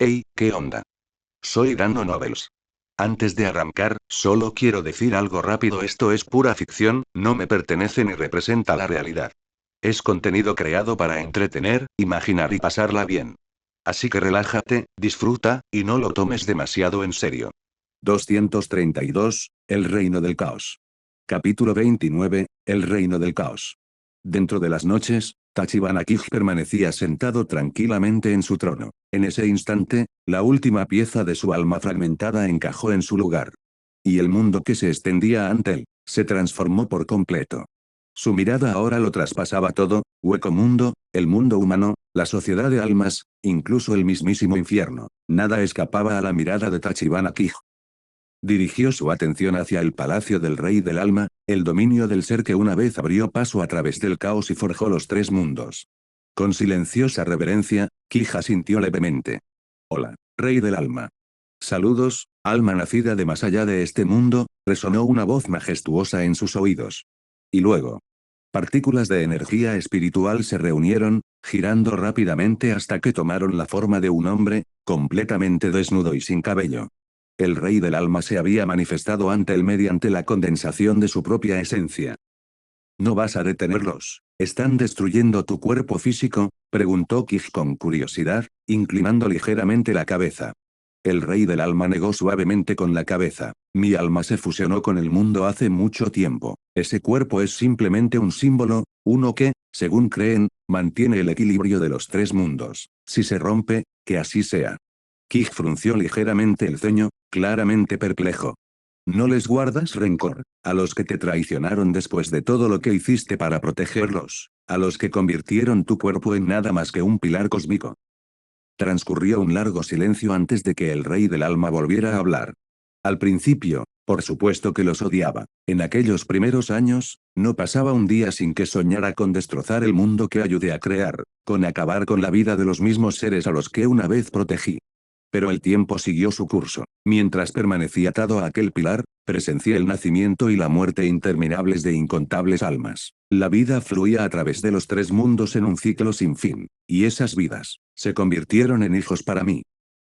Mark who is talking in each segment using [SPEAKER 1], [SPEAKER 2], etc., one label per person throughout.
[SPEAKER 1] Hey, ¿qué onda? Soy Dando Novels. Antes de arrancar, solo quiero decir algo rápido: esto es pura ficción, no me pertenece ni representa la realidad. Es contenido creado para entretener, imaginar y pasarla bien. Así que relájate, disfruta, y no lo tomes demasiado en serio.
[SPEAKER 2] 232, El Reino del Caos. Capítulo 29, El Reino del Caos. Dentro de las noches, Tachibana Kij permanecía sentado tranquilamente en su trono. En ese instante, la última pieza de su alma fragmentada encajó en su lugar. Y el mundo que se extendía ante él, se transformó por completo. Su mirada ahora lo traspasaba todo: hueco mundo, el mundo humano, la sociedad de almas, incluso el mismísimo infierno. Nada escapaba a la mirada de Tachibana Kij. Dirigió su atención hacia el palacio del Rey del Alma, el dominio del ser que una vez abrió paso a través del caos y forjó los tres mundos. Con silenciosa reverencia, Kija sintió levemente. Hola, Rey del Alma. Saludos, alma nacida de más allá de este mundo, resonó una voz majestuosa en sus oídos. Y luego, partículas de energía espiritual se reunieron, girando rápidamente hasta que tomaron la forma de un hombre, completamente desnudo y sin cabello. El Rey del Alma se había manifestado ante él mediante la condensación de su propia esencia. ¿No vas a detenerlos? ¿Están destruyendo tu cuerpo físico?, preguntó Kij con curiosidad, inclinando ligeramente la cabeza. El Rey del Alma negó suavemente con la cabeza. Mi alma se fusionó con el mundo hace mucho tiempo. Ese cuerpo es simplemente un símbolo, uno que, según creen, mantiene el equilibrio de los tres mundos. Si se rompe, que así sea. Kij frunció ligeramente el ceño, claramente perplejo. ¿No les guardas rencor a los que te traicionaron después de todo lo que hiciste para protegerlos, a los que convirtieron tu cuerpo en nada más que un pilar cósmico? Transcurrió un largo silencio antes de que el Rey del Alma volviera a hablar. Al principio, por supuesto que los odiaba. En aquellos primeros años, no pasaba un día sin que soñara con destrozar el mundo que ayudé a crear, con acabar con la vida de los mismos seres a los que una vez protegí. Pero el tiempo siguió su curso. Mientras permanecí atado a aquel pilar, presencié el nacimiento y la muerte interminables de incontables almas. La vida fluía a través de los tres mundos en un ciclo sin fin, y esas vidas se convirtieron en hijos para mí.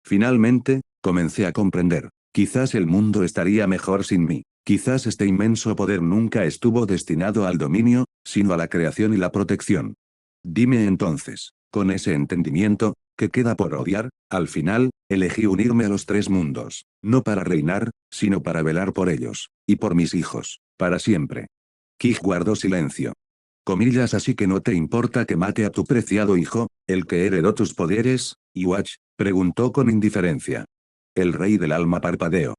[SPEAKER 2] Finalmente, comencé a comprender. Quizás el mundo estaría mejor sin mí. Quizás este inmenso poder nunca estuvo destinado al dominio, sino a la creación y la protección. Dime entonces, con ese entendimiento, ¿qué queda por odiar? Al final, elegí unirme a los tres mundos, no para reinar, sino para velar por ellos, y por mis hijos, para siempre. Kij guardó silencio. Comillas, así que no te importa que mate a tu preciado hijo, el que heredó tus poderes, Iwatch, preguntó con indiferencia. El Rey del Alma parpadeó.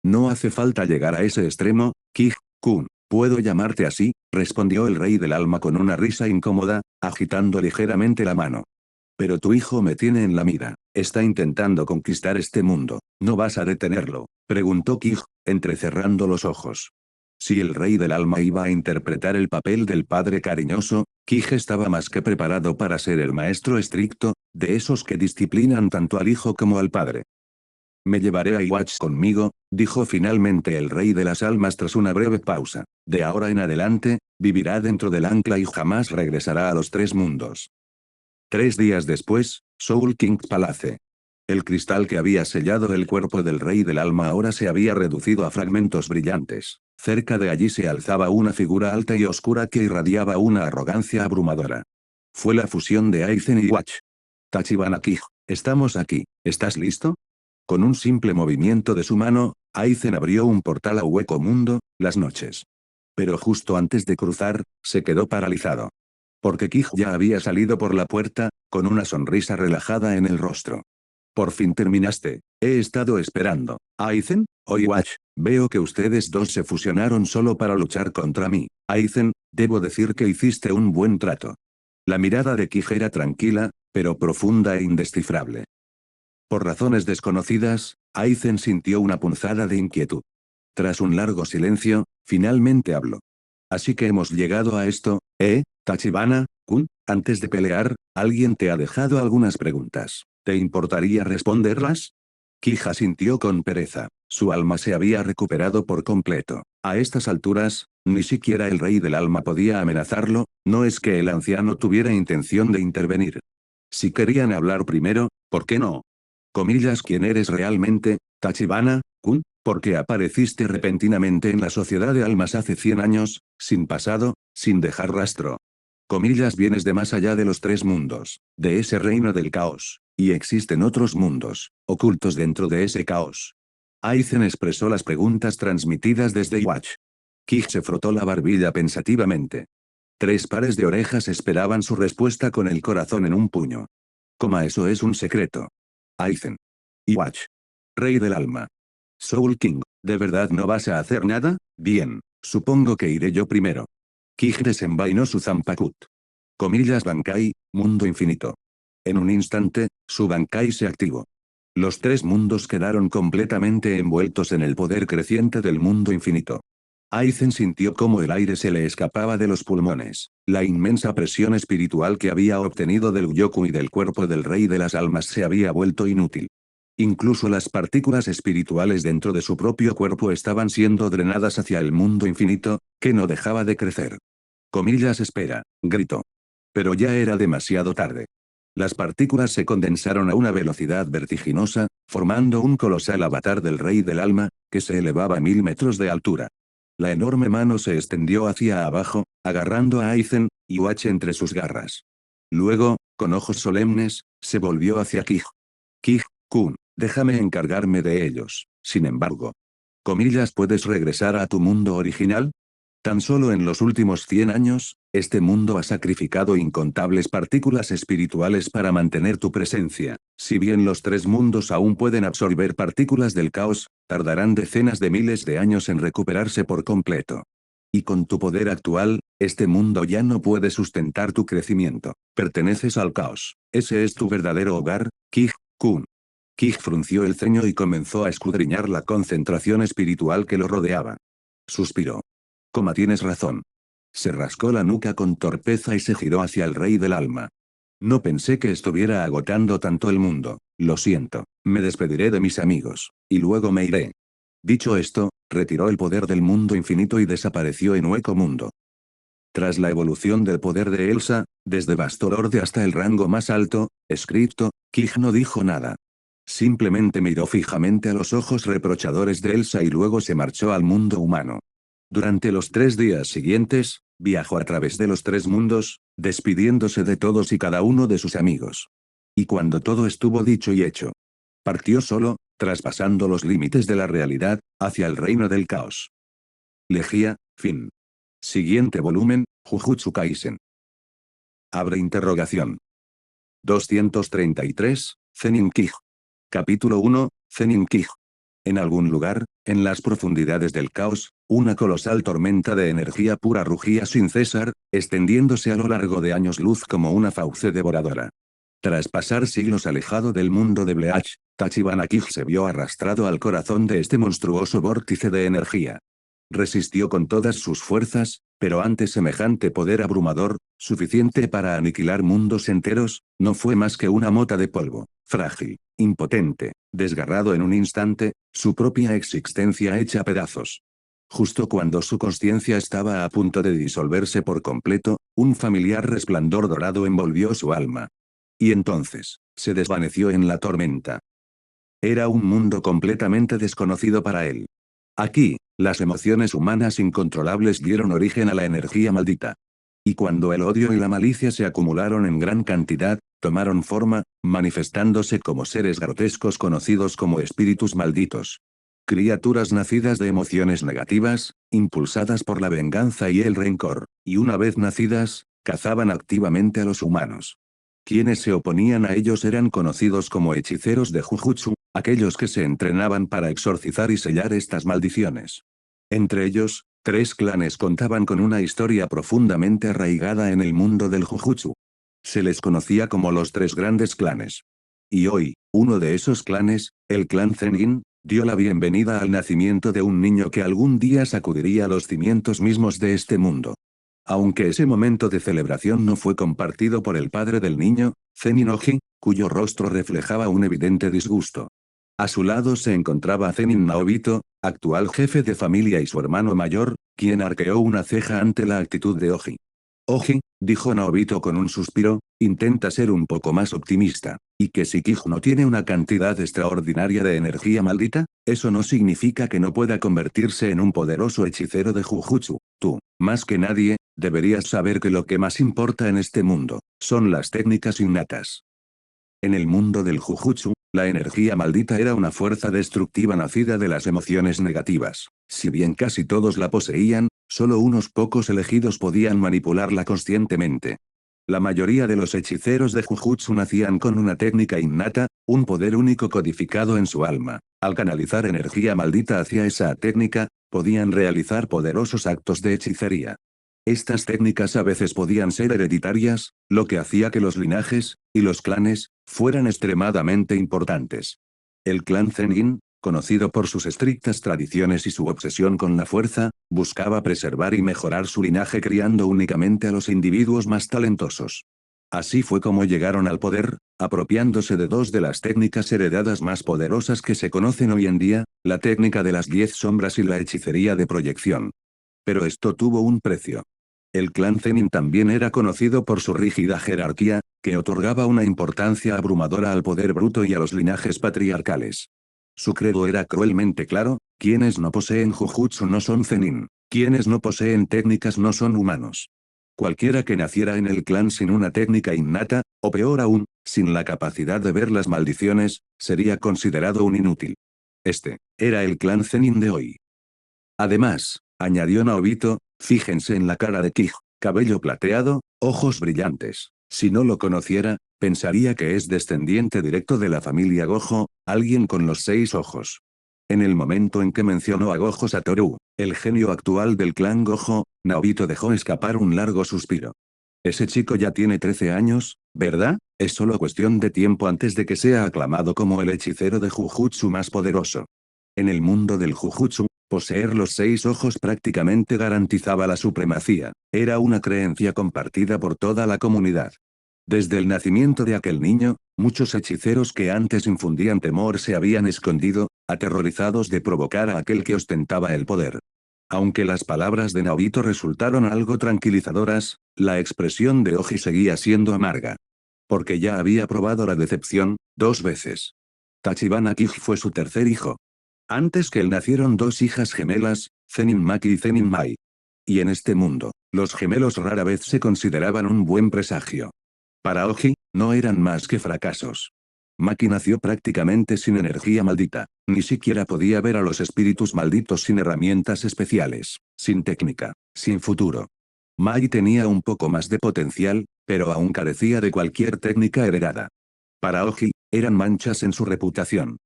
[SPEAKER 2] No hace falta llegar a ese extremo, Kij-kun. ¿Puedo llamarte así?, respondió el Rey del Alma con una risa incómoda, agitando ligeramente la mano. Pero tu hijo me tiene en la mira. Está intentando conquistar este mundo. ¿No vas a detenerlo?, preguntó Kij, entrecerrando los ojos. Si el Rey del Alma iba a interpretar el papel del padre cariñoso, Kij estaba más que preparado para ser el maestro estricto, de esos que disciplinan tanto al hijo como al padre. Me llevaré a Iwatch conmigo, dijo finalmente el Rey de las Almas tras una breve pausa. De ahora en adelante, vivirá dentro del ancla y jamás regresará a los tres mundos. 3 días después, Soul King's Palace. El cristal que había sellado el cuerpo del Rey del Alma ahora se había reducido a fragmentos brillantes. Cerca de allí se alzaba una figura alta y oscura que irradiaba una arrogancia abrumadora. Fue la fusión de Aizen y Watch. Tachibana Kij, estamos aquí, ¿estás listo? Con un simple movimiento de su mano, Aizen abrió un portal a Hueco Mundo, las noches. Pero justo antes de cruzar, se quedó paralizado. Porque Kij ya había salido por la puerta, con una sonrisa relajada en el rostro. Por fin terminaste, he estado esperando. Aizen, o Watch, veo que ustedes dos se fusionaron solo para luchar contra mí. Aizen, debo decir que hiciste un buen trato. La mirada de Kij era tranquila, pero profunda e indescifrable. Por razones desconocidas, Aizen sintió una punzada de inquietud. Tras un largo silencio, finalmente habló. Así que hemos llegado a esto, Tachibana-kun. Antes de pelear, alguien te ha dejado algunas preguntas. ¿Te importaría responderlas? Kija sintió con pereza. Su alma se había recuperado por completo. A estas alturas, ni siquiera el Rey del Alma podía amenazarlo, no es que el anciano tuviera intención de intervenir. Si querían hablar primero, ¿por qué no? Comillas, ¿quién eres realmente, Tachibana-kun? Porque apareciste repentinamente en la sociedad de almas hace 100 años, sin pasado, sin dejar rastro. Comillas, vienes de más allá de los tres mundos, de ese reino del caos, y existen otros mundos, ocultos dentro de ese caos. Aizen expresó las preguntas transmitidas desde Watch. Kij se frotó la barbilla pensativamente. 3 pares de orejas esperaban su respuesta con el corazón en un puño. Eso es un secreto. Aizen. Watch. Rey del alma. Soul King, ¿de verdad no vas a hacer nada? Bien, supongo que iré yo primero. Kij desenvainó su Zanpakuth. Comillas Bankai, mundo infinito. En un instante, su Bankai se activó. Los 3 mundos quedaron completamente envueltos en el poder creciente del mundo infinito. Aizen sintió cómo el aire se le escapaba de los pulmones. La inmensa presión espiritual que había obtenido del Uyoku y del cuerpo del Rey de las Almas se había vuelto inútil. Incluso las partículas espirituales dentro de su propio cuerpo estaban siendo drenadas hacia el mundo infinito, que no dejaba de crecer. Comillas, espera, gritó. Pero ya era demasiado tarde. Las partículas se condensaron a una velocidad vertiginosa, formando un colosal avatar del Rey del Alma, que se elevaba a 1000 metros de altura. La enorme mano se extendió hacia abajo, agarrando a Aizen y Watch entre sus garras. Luego, con ojos solemnes, se volvió hacia Kij. Kij-kun, déjame encargarme de ellos. Sin embargo. Comillas, ¿puedes regresar a tu mundo original? Tan solo en los últimos 100 años, este mundo ha sacrificado incontables partículas espirituales para mantener tu presencia. Si bien los 3 mundos aún pueden absorber partículas del caos, tardarán decenas de miles de años en recuperarse por completo. Y con tu poder actual, este mundo ya no puede sustentar tu crecimiento. Perteneces al caos. Ese es tu verdadero hogar, Kij-kun. Kij frunció el ceño y comenzó a escudriñar la concentración espiritual que lo rodeaba. Suspiró. Tienes razón. Se rascó la nuca con torpeza y se giró hacia el Rey del Alma. No pensé que estuviera agotando tanto el mundo. Lo siento. Me despediré de mis amigos, y luego me iré. Dicho esto, retiró el poder del mundo infinito y desapareció en Hueco Mundo. Tras la evolución del poder de Elsa, desde Bastolorde hasta el rango más alto, escrito, Kij no dijo nada. Simplemente miró fijamente a los ojos reprochadores de Elsa y luego se marchó al mundo humano. Durante los 3 días siguientes, viajó a través de los 3 mundos, despidiéndose de todos y cada uno de sus amigos. Y cuando todo estuvo dicho y hecho, partió solo, traspasando los límites de la realidad, hacia el reino del caos. Legia, fin. Siguiente volumen, Jujutsu Kaisen. Abre interrogación. 233, Zenin Kij. Capítulo 1, Zenin Kij. En algún lugar, en las profundidades del caos, una colosal tormenta de energía pura rugía sin cesar, extendiéndose a lo largo de años luz como una fauce devoradora. Tras pasar siglos alejado del mundo de Bleach, Tachibana Kij se vio arrastrado al corazón de este monstruoso vórtice de energía. Resistió con todas sus fuerzas, pero ante semejante poder abrumador, suficiente para aniquilar mundos enteros, no fue más que una mota de polvo, frágil, impotente, desgarrado en un instante, su propia existencia hecha pedazos. Justo cuando su consciencia estaba a punto de disolverse por completo, un familiar resplandor dorado envolvió su alma. Y entonces, se desvaneció en la tormenta. Era un mundo completamente desconocido para él. Aquí, las emociones humanas incontrolables dieron origen a la energía maldita. Y cuando el odio y la malicia se acumularon en gran cantidad, tomaron forma, manifestándose como seres grotescos conocidos como espíritus malditos. Criaturas nacidas de emociones negativas, impulsadas por la venganza y el rencor, y una vez nacidas, cazaban activamente a los humanos. Quienes se oponían a ellos eran conocidos como hechiceros de Jujutsu, aquellos que se entrenaban para exorcizar y sellar estas maldiciones. Entre ellos, 3 clanes contaban con una historia profundamente arraigada en el mundo del Jujutsu. Se les conocía como los 3 grandes clanes. Y hoy, uno de esos clanes, el clan Zenin, dio la bienvenida al nacimiento de un niño que algún día sacudiría los cimientos mismos de este mundo. Aunque ese momento de celebración no fue compartido por el padre del niño, Zenin Oji, cuyo rostro reflejaba un evidente disgusto. A su lado se encontraba Zenin Naobito, actual jefe de familia y su hermano mayor, quien arqueó una ceja ante la actitud de Oji. Oji, dijo Naobito con un suspiro, intenta ser un poco más optimista. ¿Y que si Kij no tiene una cantidad extraordinaria de energía maldita? Eso no significa que no pueda convertirse en un poderoso hechicero de Jujutsu. Tú, más que nadie, deberías saber que lo que más importa en este mundo, son las técnicas innatas. En el mundo del Jujutsu, la energía maldita era una fuerza destructiva nacida de las emociones negativas. Si bien casi todos la poseían, solo unos pocos elegidos podían manipularla conscientemente. La mayoría de los hechiceros de Jujutsu nacían con una técnica innata, un poder único codificado en su alma. Al canalizar energía maldita hacia esa técnica, podían realizar poderosos actos de hechicería. Estas técnicas a veces podían ser hereditarias, lo que hacía que los linajes, y los clanes, fueran extremadamente importantes. El clan Zenin, conocido por sus estrictas tradiciones y su obsesión con la fuerza, buscaba preservar y mejorar su linaje criando únicamente a los individuos más talentosos. Así fue como llegaron al poder, apropiándose de dos de las técnicas heredadas más poderosas que se conocen hoy en día, la técnica de las 10 sombras y la hechicería de proyección. Pero esto tuvo un precio. El clan Zenin también era conocido por su rígida jerarquía, que otorgaba una importancia abrumadora al poder bruto y a los linajes patriarcales. Su credo era cruelmente claro: quienes no poseen Jujutsu no son Zenin, quienes no poseen técnicas no son humanos. Cualquiera que naciera en el clan sin una técnica innata, o peor aún, sin la capacidad de ver las maldiciones, sería considerado un inútil. Este, era el clan Zenin de hoy. Además, añadió Naobito, fíjense en la cara de Kij, cabello plateado, ojos brillantes. Si no lo conociera, pensaría que es descendiente directo de la familia Gojo, alguien con los 6 ojos. En el momento en que mencionó a Gojo Satoru, el genio actual del clan Gojo, Naobito dejó escapar un largo suspiro. Ese chico ya tiene 13 años, ¿verdad? Es solo cuestión de tiempo antes de que sea aclamado como el hechicero de Jujutsu más poderoso. En el mundo del Jujutsu, poseer los 6 ojos prácticamente garantizaba la supremacía, era una creencia compartida por toda la comunidad. Desde el nacimiento de aquel niño, muchos hechiceros que antes infundían temor se habían escondido, aterrorizados de provocar a aquel que ostentaba el poder. Aunque las palabras de Naobito resultaron algo tranquilizadoras, la expresión de Oji seguía siendo amarga. Porque ya había probado la decepción, 2 veces. Tachibana Kiji fue su tercer hijo. Antes que él nacieron 2 hijas gemelas, Zenin Maki y Zenin Mai. Y en este mundo, los gemelos rara vez se consideraban un buen presagio. Para Oji, no eran más que fracasos. Maki nació prácticamente sin energía maldita, ni siquiera podía ver a los espíritus malditos sin herramientas especiales, sin técnica, sin futuro. Mai tenía un poco más de potencial, pero aún carecía de cualquier técnica heredada. Para Oji, eran manchas en su reputación.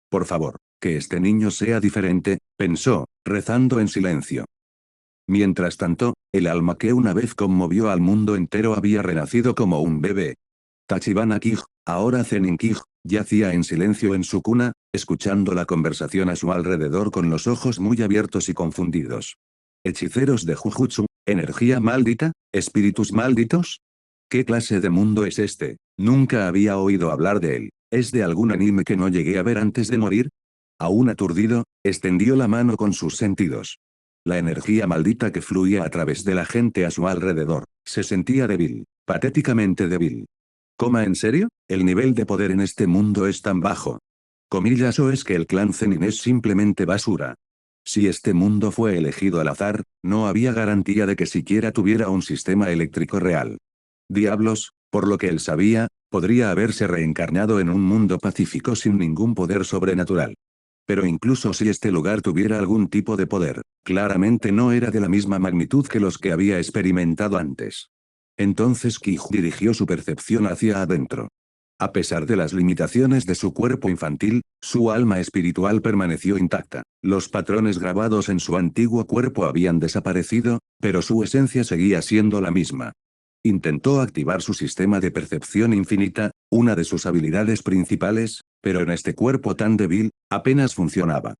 [SPEAKER 2] Por favor, que este niño sea diferente, pensó, rezando en silencio. Mientras tanto, el alma que una vez conmovió al mundo entero había renacido como un bebé. Tachibana Kij, ahora Zenin Kij, yacía en silencio en su cuna, escuchando la conversación a su alrededor con los ojos muy abiertos y confundidos. ¿Hechiceros de Jujutsu? ¿Energía maldita? ¿Espíritus malditos? ¿Qué clase de mundo es este? Nunca había oído hablar de él. ¿Es de algún anime que no llegué a ver antes de morir? Aún aturdido, extendió la mano con sus sentidos. La energía maldita que fluía a través de la gente a su alrededor, se sentía débil, patéticamente débil. ¿Coma en serio? ¿El nivel de poder en este mundo es tan bajo? Comillas, ¿o es que el clan Zenin es simplemente basura? Si este mundo fue elegido al azar, no había garantía de que siquiera tuviera un sistema eléctrico real. Diablos, por lo que él sabía, podría haberse reencarnado en un mundo pacífico sin ningún poder sobrenatural. Pero incluso si este lugar tuviera algún tipo de poder, claramente no era de la misma magnitud que los que había experimentado antes. Entonces Kiju dirigió su percepción hacia adentro. A pesar de las limitaciones de su cuerpo infantil, su alma espiritual permaneció intacta. Los patrones grabados en su antiguo cuerpo habían desaparecido, pero su esencia seguía siendo la misma. Intentó activar su sistema de percepción infinita, una de sus habilidades principales, pero en este cuerpo tan débil, apenas funcionaba.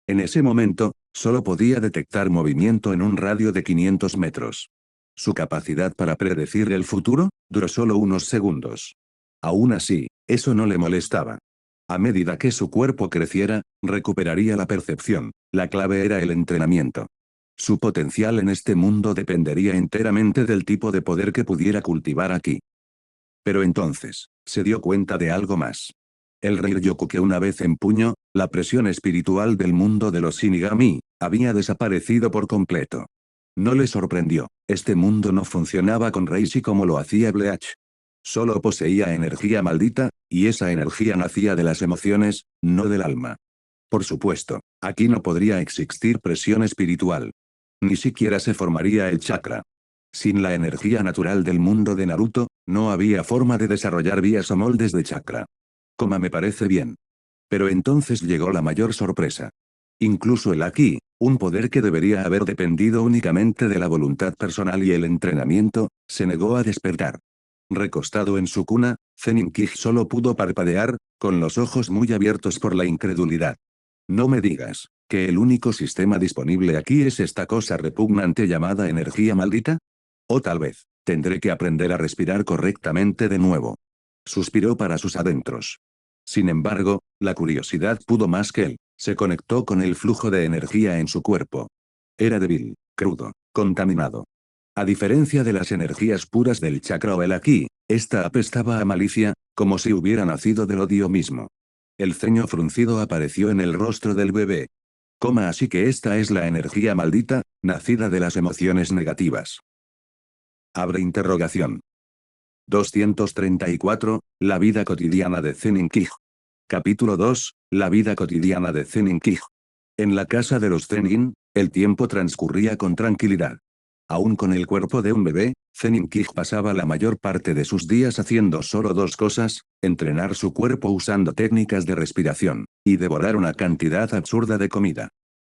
[SPEAKER 2] En ese momento, solo podía detectar movimiento en un radio de 500 metros. Su capacidad para predecir el futuro, duró solo unos segundos. Aún así, eso no le molestaba. A medida que su cuerpo creciera, recuperaría la percepción. La clave era el entrenamiento. Su potencial en este mundo dependería enteramente del tipo de poder que pudiera cultivar aquí. Pero entonces, se dio cuenta de algo más. El Ryoku que una vez empuñó, la presión espiritual del mundo de los Shinigami, había desaparecido por completo. No le sorprendió, este mundo no funcionaba con Reishi como lo hacía Bleach. Solo poseía energía maldita, y esa energía nacía de las emociones, no del alma. Por supuesto, aquí no podría existir presión espiritual. Ni siquiera se formaría el chakra. Sin la energía natural del mundo de Naruto, no había forma de desarrollar vías o moldes de chakra. Coma me parece bien. Pero entonces llegó la mayor sorpresa. Incluso el Aki, un poder que debería haber dependido únicamente de la voluntad personal y el entrenamiento, se negó a despertar. Recostado en su cuna, Zenin Kij solo pudo parpadear, con los ojos muy abiertos por la incredulidad. No me digas, ¿que el único sistema disponible aquí es esta cosa repugnante llamada energía maldita? O tal vez, tendré que aprender a respirar correctamente de nuevo. Suspiró para sus adentros. Sin embargo, la curiosidad pudo más que él, se conectó con el flujo de energía en su cuerpo. Era débil, crudo, contaminado. A diferencia de las energías puras del chakra o el aquí, esta apestaba a malicia, como si hubiera nacido del odio mismo. El ceño fruncido apareció en el rostro del bebé. Así que esta es la energía maldita, nacida de las emociones negativas. Abre interrogación. 234, La vida cotidiana de Zenin Kij. Capítulo 2, La vida cotidiana de Zenin Kij. En la casa de los Zenin, el tiempo transcurría con tranquilidad. Aún con el cuerpo de un bebé, Zenin Kij pasaba la mayor parte de sus días haciendo solo dos cosas: entrenar su cuerpo usando técnicas de respiración, y devorar una cantidad absurda de comida.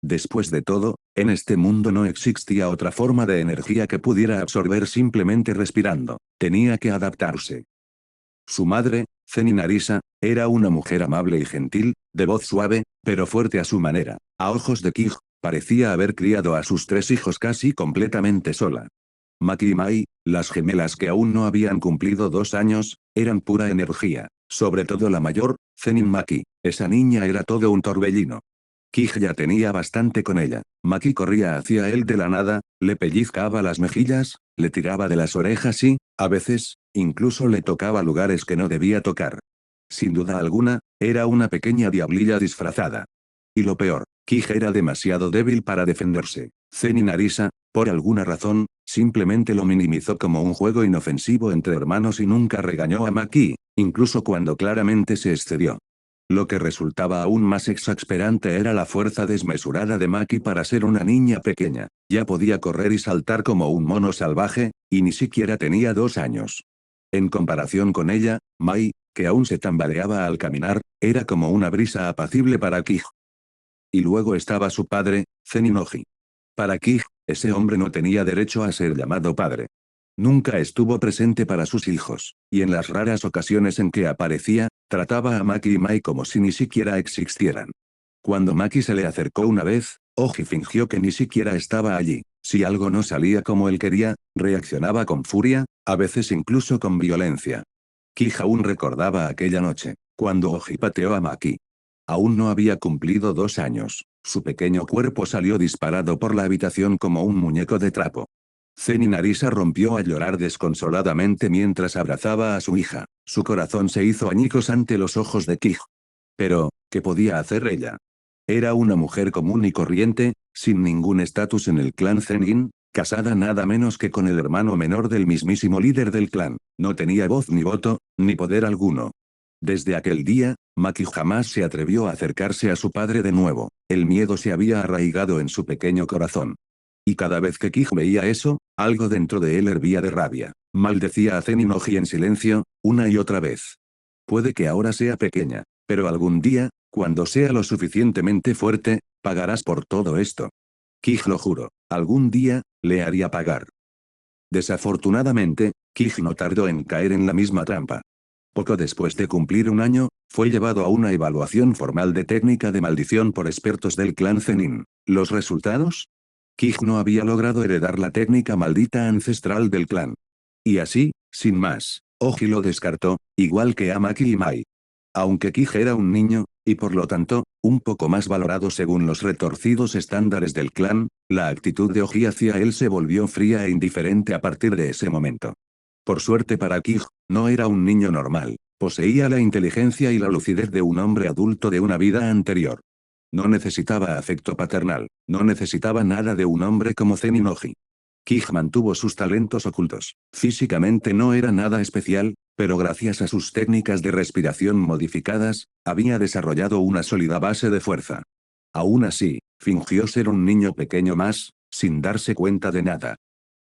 [SPEAKER 2] Después de todo, en este mundo no existía otra forma de energía que pudiera absorber simplemente respirando, tenía que adaptarse. Su madre, Zenin Arisa, era una mujer amable y gentil, de voz suave, pero fuerte a su manera. A ojos de Kij, parecía haber criado a sus tres hijos casi completamente sola. Maki y Mai, las gemelas que aún no habían cumplido 2 años, eran pura energía, sobre todo la mayor, Zenin Maki, esa niña era todo un torbellino. Kij ya tenía bastante con ella. Maki corría hacia él de la nada, le pellizcaba las mejillas, le tiraba de las orejas y, a veces, incluso le tocaba lugares que no debía tocar. Sin duda alguna, era una pequeña diablilla disfrazada. Y lo peor, Kij era demasiado débil para defenderse. Zenin Arisa, por alguna razón, simplemente lo minimizó como un juego inofensivo entre hermanos y nunca regañó a Maki, incluso cuando claramente se excedió. Lo que resultaba aún más exasperante era la fuerza desmesurada de Maki para ser una niña pequeña. Ya podía correr y saltar como un mono salvaje, y ni siquiera tenía 2 años. En comparación con ella, Mai, que aún se tambaleaba al caminar, era como una brisa apacible para Kij. Y luego estaba su padre, Zenin Oji. Para Kij, ese hombre no tenía derecho a ser llamado padre. Nunca estuvo presente para sus hijos, y en las raras ocasiones en que aparecía, trataba a Maki y Mai como si ni siquiera existieran. Cuando Maki se le acercó una vez, Oji fingió que ni siquiera estaba allí. Si algo no salía como él quería, reaccionaba con furia, a veces incluso con violencia. Kij aún recordaba aquella noche, cuando Oji pateó a Maki. Aún no había cumplido 2 años, su pequeño cuerpo salió disparado por la habitación como un muñeco de trapo. Zenin Arisa rompió a llorar desconsoladamente mientras abrazaba a su hija. Su corazón se hizo añicos ante los ojos de Kij. Pero, ¿qué podía hacer ella? Era una mujer común y corriente, sin ningún estatus en el clan Zenin, casada nada menos que con el hermano menor del mismísimo líder del clan. No tenía voz ni voto, ni poder alguno. Desde aquel día, Maki jamás se atrevió a acercarse a su padre de nuevo. El miedo se había arraigado en su pequeño corazón. Y cada vez que Kij veía eso, algo dentro de él hervía de rabia. Maldecía a Zenin Oji en silencio, una y otra vez. Puede que ahora sea pequeña, pero algún día, cuando sea lo suficientemente fuerte, pagarás por todo esto. Kij lo juro, algún día, le haría pagar. Desafortunadamente, Kij no tardó en caer en la misma trampa. Poco después de cumplir 1 año, fue llevado a una evaluación formal de técnica de maldición por expertos del clan Zenin. ¿Los resultados? Kij no había logrado heredar la técnica maldita ancestral del clan. Y así, sin más, Oji lo descartó, igual que a Maki y Mai. Aunque Kij era un niño, y por lo tanto, un poco más valorado según los retorcidos estándares del clan, la actitud de Oji hacia él se volvió fría e indiferente a partir de ese momento. Por suerte para Kij, no era un niño normal, poseía la inteligencia y la lucidez de un hombre adulto de una vida anterior. No necesitaba afecto paternal, no necesitaba nada de un hombre como Zenin Oji. Kij mantuvo sus talentos ocultos. Físicamente no era nada especial, pero gracias a sus técnicas de respiración modificadas, había desarrollado una sólida base de fuerza. Aún así, fingió ser un niño pequeño más, sin darse cuenta de nada.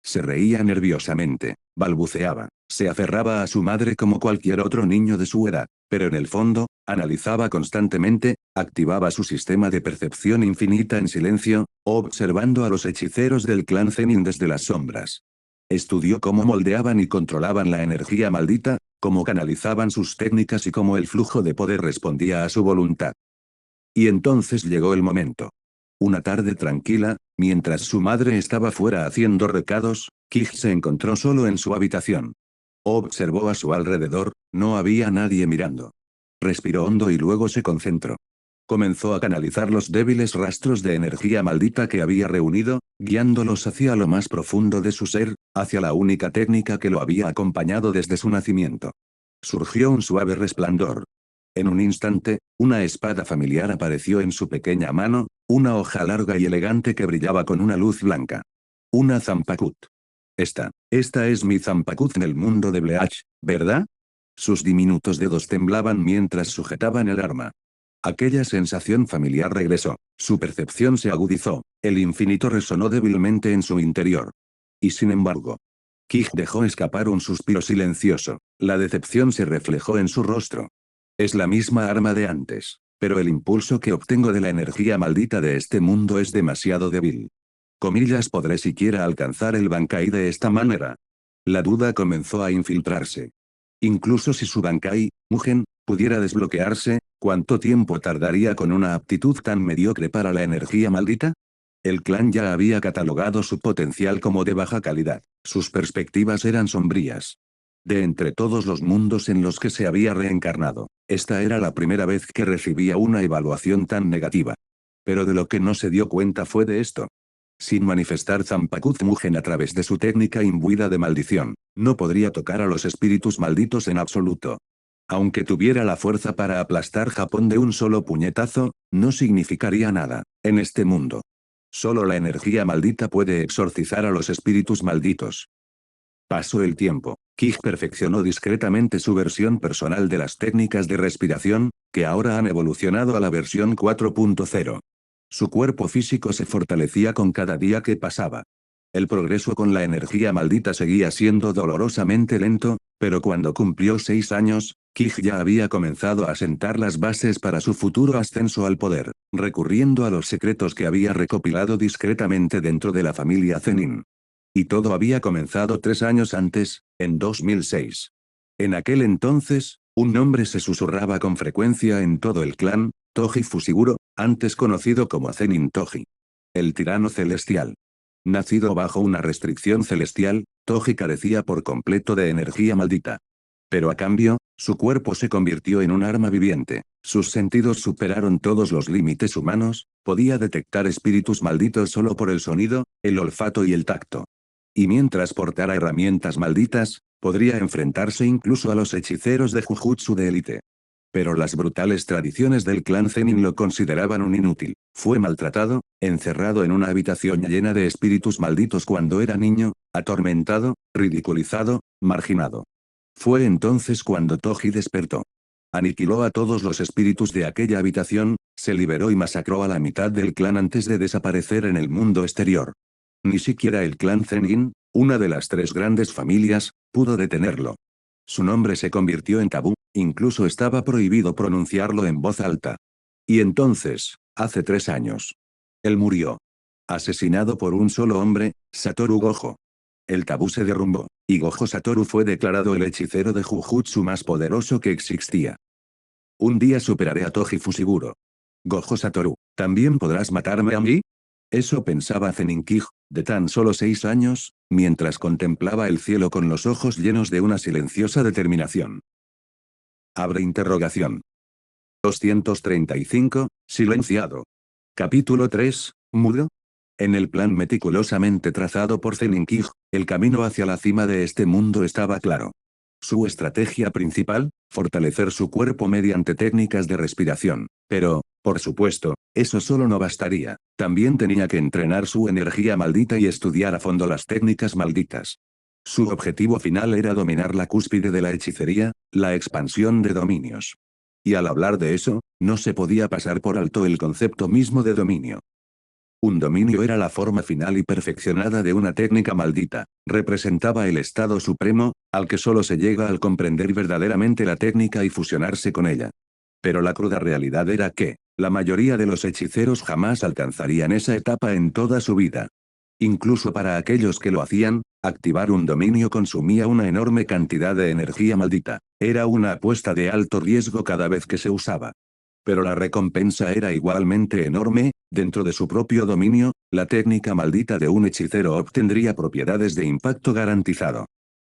[SPEAKER 2] Se reía nerviosamente, balbuceaba, se aferraba a su madre como cualquier otro niño de su edad, pero en el fondo, analizaba constantemente, activaba su sistema de percepción infinita en silencio, observando a los hechiceros del clan Zenin desde las sombras. Estudió cómo moldeaban y controlaban la energía maldita, cómo canalizaban sus técnicas y cómo el flujo de poder respondía a su voluntad. Y entonces llegó el momento. Una tarde tranquila, mientras su madre estaba fuera haciendo recados, Kij se encontró solo en su habitación. Observó a su alrededor, no había nadie mirando. Respiró hondo y luego se concentró. Comenzó a canalizar los débiles rastros de energía maldita que había reunido, guiándolos hacia lo más profundo de su ser, hacia la única técnica que lo había acompañado desde su nacimiento. Surgió un suave resplandor. En un instante, una espada familiar apareció en su pequeña mano, una hoja larga y elegante que brillaba con una luz blanca. Una Zampakut. Esta es mi Zampakut en el mundo de Bleach, ¿verdad? Sus diminutos dedos temblaban mientras sujetaban el arma. Aquella sensación familiar regresó, su percepción se agudizó, el infinito resonó débilmente en su interior. Y sin embargo, Kij dejó escapar un suspiro silencioso, la decepción se reflejó en su rostro. Es la misma arma de antes, pero el impulso que obtengo de la energía maldita de este mundo es demasiado débil. ¿Podré siquiera alcanzar el Bankai de esta manera? La duda comenzó a infiltrarse. Incluso si su Bankai, Mugen, pudiera desbloquearse, ¿cuánto tiempo tardaría con una aptitud tan mediocre para la energía maldita? El clan ya había catalogado su potencial como de baja calidad, sus perspectivas eran sombrías. De entre todos los mundos en los que se había reencarnado, esta era la primera vez que recibía una evaluación tan negativa. Pero de lo que no se dio cuenta fue de esto. Sin manifestar Zampakut Mugen a través de su técnica imbuida de maldición, no podría tocar a los espíritus malditos en absoluto. Aunque tuviera la fuerza para aplastar Japón de un solo puñetazo, no significaría nada, en este mundo. Solo la energía maldita puede exorcizar a los espíritus malditos. Pasó el tiempo. Kij perfeccionó discretamente su versión personal de las técnicas de respiración, que ahora han evolucionado a la versión 4.0. Su cuerpo físico se fortalecía con cada día que pasaba. El progreso con la energía maldita seguía siendo dolorosamente lento, pero cuando cumplió 6 años, Kij ya había comenzado a sentar las bases para su futuro ascenso al poder, recurriendo a los secretos que había recopilado discretamente dentro de la familia Zenin. Y todo había comenzado 3 años antes, en 2006. En aquel entonces, un nombre se susurraba con frecuencia en todo el clan, Toji Fushiguro, antes conocido como Zenin Toji. El tirano celestial. Nacido bajo una restricción celestial, Toji carecía por completo de energía maldita. Pero a cambio, su cuerpo se convirtió en un arma viviente, sus sentidos superaron todos los límites humanos, podía detectar espíritus malditos solo por el sonido, el olfato y el tacto. Y mientras portara herramientas malditas, podría enfrentarse incluso a los hechiceros de Jujutsu de élite. Pero las brutales tradiciones del clan Zenin lo consideraban un inútil. Fue maltratado, encerrado en una habitación llena de espíritus malditos cuando era niño, atormentado, ridiculizado, marginado. Fue entonces cuando Toji despertó. Aniquiló a todos los espíritus de aquella habitación, se liberó y masacró a la mitad del clan antes de desaparecer en el mundo exterior. Ni siquiera el clan Zenin, una de las 3 grandes familias, pudo detenerlo. Su nombre se convirtió en tabú, incluso estaba prohibido pronunciarlo en voz alta. Y entonces, hace 3 años. Él murió. Asesinado por un solo hombre, Satoru Gojo. El tabú se derrumbó, y Gojo Satoru fue declarado el hechicero de Jujutsu más poderoso que existía. Un día superaré a Toji Fushiguro. Gojo Satoru, ¿también podrás matarme a mí? Eso pensaba Zenin Kij, de tan solo 6 años, mientras contemplaba el cielo con los ojos llenos de una silenciosa determinación. Abre interrogación. 235, Silenciado. Capítulo 3. Mudo. En el plan meticulosamente trazado por Zenin Kij, el camino hacia la cima de este mundo estaba claro. Su estrategia principal, fortalecer su cuerpo mediante técnicas de respiración. Pero, por supuesto, eso solo no bastaría. También tenía que entrenar su energía maldita y estudiar a fondo las técnicas malditas. Su objetivo final era dominar la cúspide de la hechicería, la expansión de dominios. Y al hablar de eso, no se podía pasar por alto el concepto mismo de dominio. Un dominio era la forma final y perfeccionada de una técnica maldita, representaba el estado supremo, al que solo se llega al comprender verdaderamente la técnica y fusionarse con ella. Pero la cruda realidad era que, la mayoría de los hechiceros jamás alcanzarían esa etapa en toda su vida. Incluso para aquellos que lo hacían, activar un dominio consumía una enorme cantidad de energía maldita, era una apuesta de alto riesgo cada vez que se usaba. Pero la recompensa era igualmente enorme, dentro de su propio dominio, la técnica maldita de un hechicero obtendría propiedades de impacto garantizado.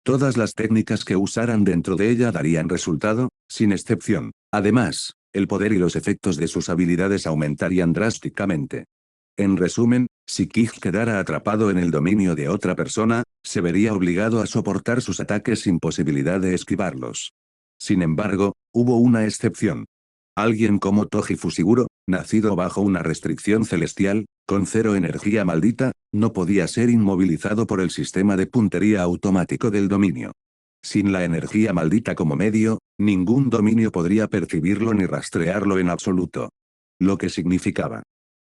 [SPEAKER 2] Todas las técnicas que usaran dentro de ella darían resultado, sin excepción. Además, el poder y los efectos de sus habilidades aumentarían drásticamente. En resumen, si Kij quedara atrapado en el dominio de otra persona, se vería obligado a soportar sus ataques sin posibilidad de esquivarlos. Sin embargo, hubo una excepción. Alguien como Toji Fushiguro, nacido bajo una restricción celestial, con cero energía maldita, no podía ser inmovilizado por el sistema de puntería automático del dominio. Sin la energía maldita como medio, ningún dominio podría percibirlo ni rastrearlo en absoluto. Lo que significaba.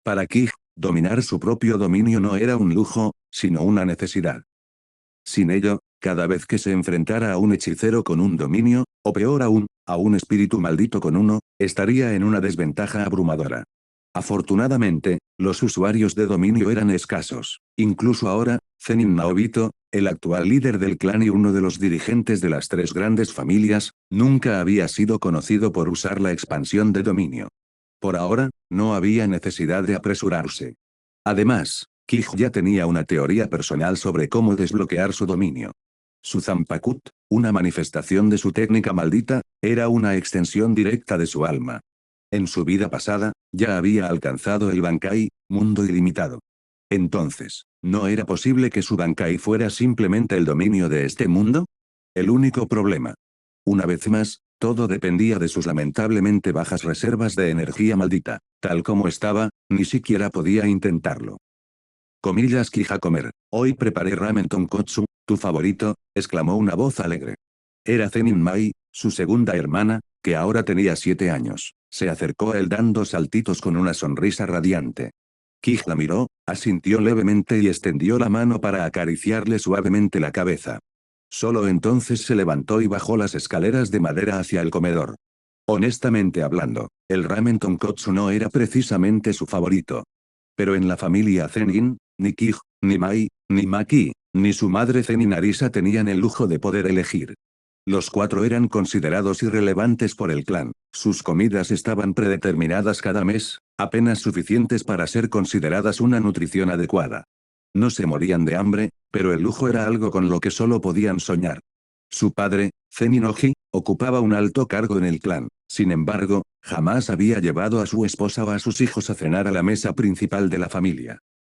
[SPEAKER 2] Para Kij, dominar su propio dominio no era un lujo, sino una necesidad. Sin ello, cada vez que se enfrentara a un hechicero con un dominio, o peor aún, a un espíritu maldito con uno, estaría en una desventaja abrumadora. Afortunadamente, los usuarios de dominio eran escasos. Incluso ahora, Zenin Naobito, el actual líder del clan y uno de los dirigentes de las tres grandes familias, nunca había sido conocido por usar la expansión de dominio. Por ahora, no había necesidad de apresurarse. Además, Kij ya tenía una teoría personal sobre cómo desbloquear su dominio. Su Zanpakut, una manifestación de su técnica maldita, era una extensión directa de su alma. En su vida pasada, ya había alcanzado el Bankai, mundo ilimitado. Entonces, ¿no era posible que su Bankai fuera simplemente el dominio de este mundo? El único problema. Una vez más, todo dependía de sus lamentablemente bajas reservas de energía maldita. Tal como estaba, ni siquiera podía intentarlo. Comillas Kija comer. Hoy preparé ramen tonkotsu, tu favorito, exclamó una voz alegre. Era Zenin Mai, su segunda hermana, que ahora tenía 7 años. Se acercó a él dando saltitos con una sonrisa radiante. Kij la miró, asintió levemente y extendió la mano para acariciarle suavemente la cabeza. Solo entonces se levantó y bajó las escaleras de madera hacia el comedor. Honestamente hablando, el ramen tonkotsu no era precisamente su favorito. Pero en la familia Zenin, ni Kij, ni Mai, ni Maki, ni su madre Zenin Arisa tenían el lujo de poder elegir. Los 4 eran considerados irrelevantes por el clan, sus comidas estaban predeterminadas cada mes, apenas suficientes para ser consideradas una nutrición adecuada. No se morían de hambre, pero el lujo era algo con lo que solo podían soñar. Su padre, Zenin Oji, ocupaba un alto cargo en el clan, sin embargo, jamás había llevado a su esposa o a sus hijos a cenar a la mesa principal de la familia.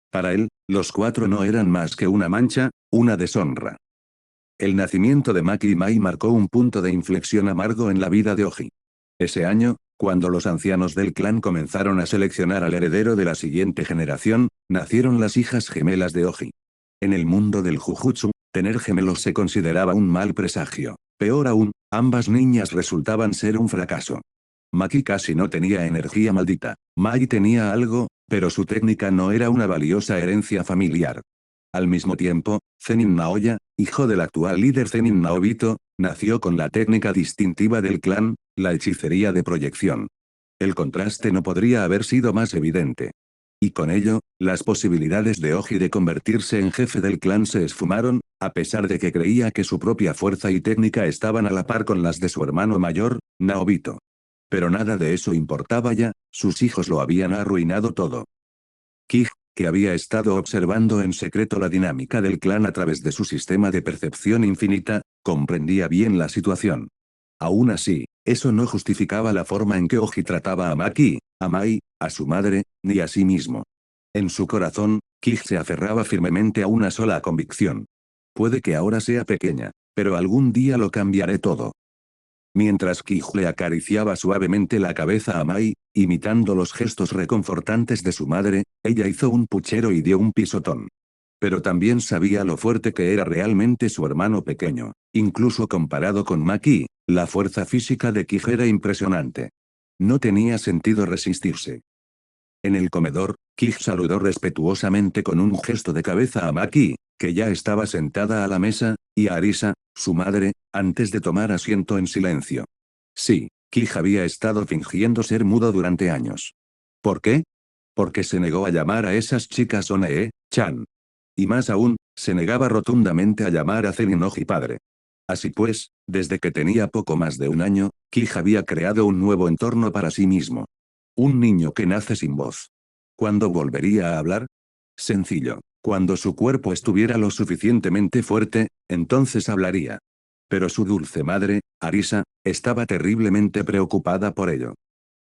[SPEAKER 2] Para él, los 4 no eran más que una mancha, una deshonra. El nacimiento de Maki y Mai marcó un punto de inflexión amargo en la vida de Oji. Ese año, cuando los ancianos del clan comenzaron a seleccionar al heredero de la siguiente generación, nacieron las hijas gemelas de Oji. En el mundo del Jujutsu, tener gemelos se consideraba un mal presagio. Peor aún, ambas niñas resultaban ser un fracaso. Maki casi no tenía energía maldita. Mai tenía algo, pero su técnica no era una valiosa herencia familiar. Al mismo tiempo, Zenin Naoya, hijo del actual líder Zenin Naobito, nació con la técnica distintiva del clan, la hechicería de proyección. El contraste no podría haber sido más evidente. Y con ello, las posibilidades de Oji de convertirse en jefe del clan se esfumaron, a pesar de que creía que su propia fuerza y técnica estaban a la par con las de su hermano mayor, Naobito. Pero nada de eso importaba ya, sus hijos lo habían arruinado todo. Kij, que había estado observando en secreto la dinámica del clan a través de su sistema de percepción infinita, comprendía bien la situación. Aún así, Eso no justificaba la forma en que Oji trataba a Maki, a Mai, a su madre, ni a sí mismo. En su corazón, Kij se aferraba firmemente a una sola convicción. Puede que ahora sea pequeña, pero algún día lo cambiaré todo. Mientras Kij le acariciaba suavemente la cabeza a Mai, imitando los gestos reconfortantes de su madre, ella hizo un puchero y dio un pisotón. Pero también sabía lo fuerte que era realmente su hermano pequeño. Incluso comparado con Maki, la fuerza física de Kij era impresionante. No tenía sentido resistirse. En el comedor, Kij saludó respetuosamente con un gesto de cabeza a Maki, que ya estaba sentada a la mesa, y a Arisa, su madre, antes de tomar asiento en silencio. Sí, Kij había estado fingiendo ser mudo durante años. ¿Por qué? Porque se negó a llamar a esas chicas One-chan. Y más aún, se negaba rotundamente a llamar a Zeninoji padre. Así pues, desde que tenía poco más de un año, Kij había creado un nuevo entorno para sí mismo. Un niño que nace sin voz. ¿Cuándo volvería a hablar? Sencillo. Cuando su cuerpo estuviera lo suficientemente fuerte, entonces hablaría. Pero su dulce madre, Arisa, estaba terriblemente preocupada por ello.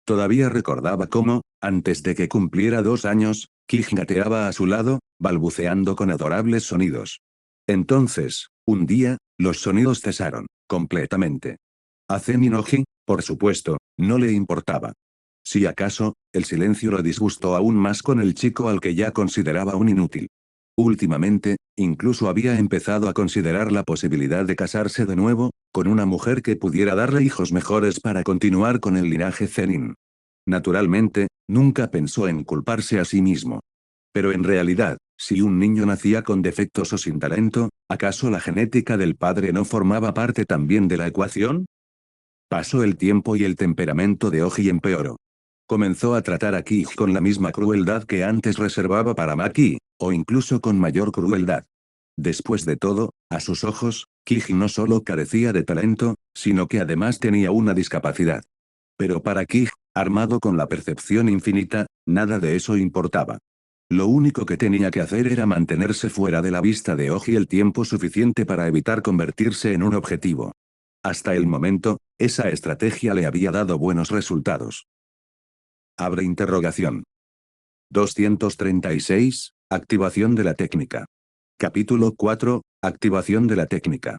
[SPEAKER 2] Todavía recordaba cómo, antes de que cumpliera 2 años, Kij gateaba a su lado, balbuceando con adorables sonidos. Entonces, un día, los sonidos cesaron, completamente. A Zeninoji, por supuesto, no le importaba. Si acaso, el silencio lo disgustó aún más con el chico al que ya consideraba un inútil. Últimamente, incluso había empezado a considerar la posibilidad de casarse de nuevo, con una mujer que pudiera darle hijos mejores para continuar con el linaje Zenin. Naturalmente, nunca pensó en culparse a sí mismo. Pero en realidad, si un niño nacía con defectos o sin talento, ¿acaso la genética del padre no formaba parte también de la ecuación? Pasó el tiempo y el temperamento de Oji empeoró. Comenzó a tratar a Kij con la misma crueldad que antes reservaba para Maki, o incluso con mayor crueldad. Después de todo, a sus ojos, Kij no solo carecía de talento, sino que además tenía una discapacidad. Pero para Kij, armado con la percepción infinita, nada de eso importaba. Lo único que tenía que hacer era mantenerse fuera de la vista de Oji el tiempo suficiente para evitar convertirse en un objetivo. Hasta el momento, esa estrategia le había dado buenos resultados. Abre interrogación. 236, activación de la técnica. Capítulo 4, activación de la técnica.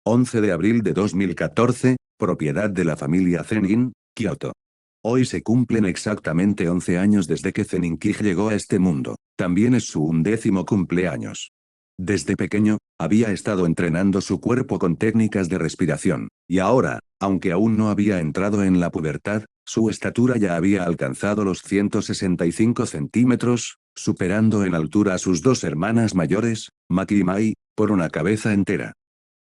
[SPEAKER 2] 11 de abril de 2014, propiedad de la familia Zenin, Kioto. Hoy se cumplen exactamente 11 años desde que Zenin Kij llegó a este mundo. También es su 11º cumpleaños. Desde pequeño, había estado entrenando su cuerpo con técnicas de respiración, y ahora, aunque aún no había entrado en la pubertad, su estatura ya había alcanzado los 165 centímetros, superando en altura a sus dos hermanas mayores, Maki y Mai, por una cabeza entera.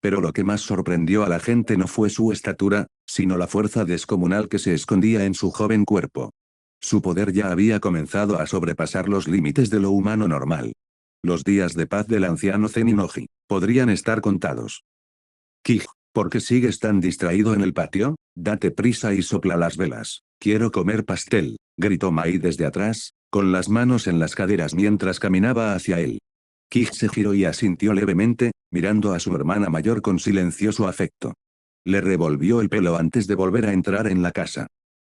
[SPEAKER 2] Pero lo que más sorprendió a la gente no fue su estatura, sino la fuerza descomunal que se escondía en su joven cuerpo. Su poder ya había comenzado a sobrepasar los límites de lo humano normal. Los días de paz del anciano Zeninoji podrían estar contados. Kij, ¿por qué sigues tan distraído en el patio? Date prisa y sopla las velas. Quiero comer pastel, gritó Mai desde atrás, con las manos en las caderas mientras caminaba hacia él. Kij se giró y asintió levemente, mirando a su hermana mayor con silencioso afecto. Le revolvió el pelo antes de volver a entrar en la casa.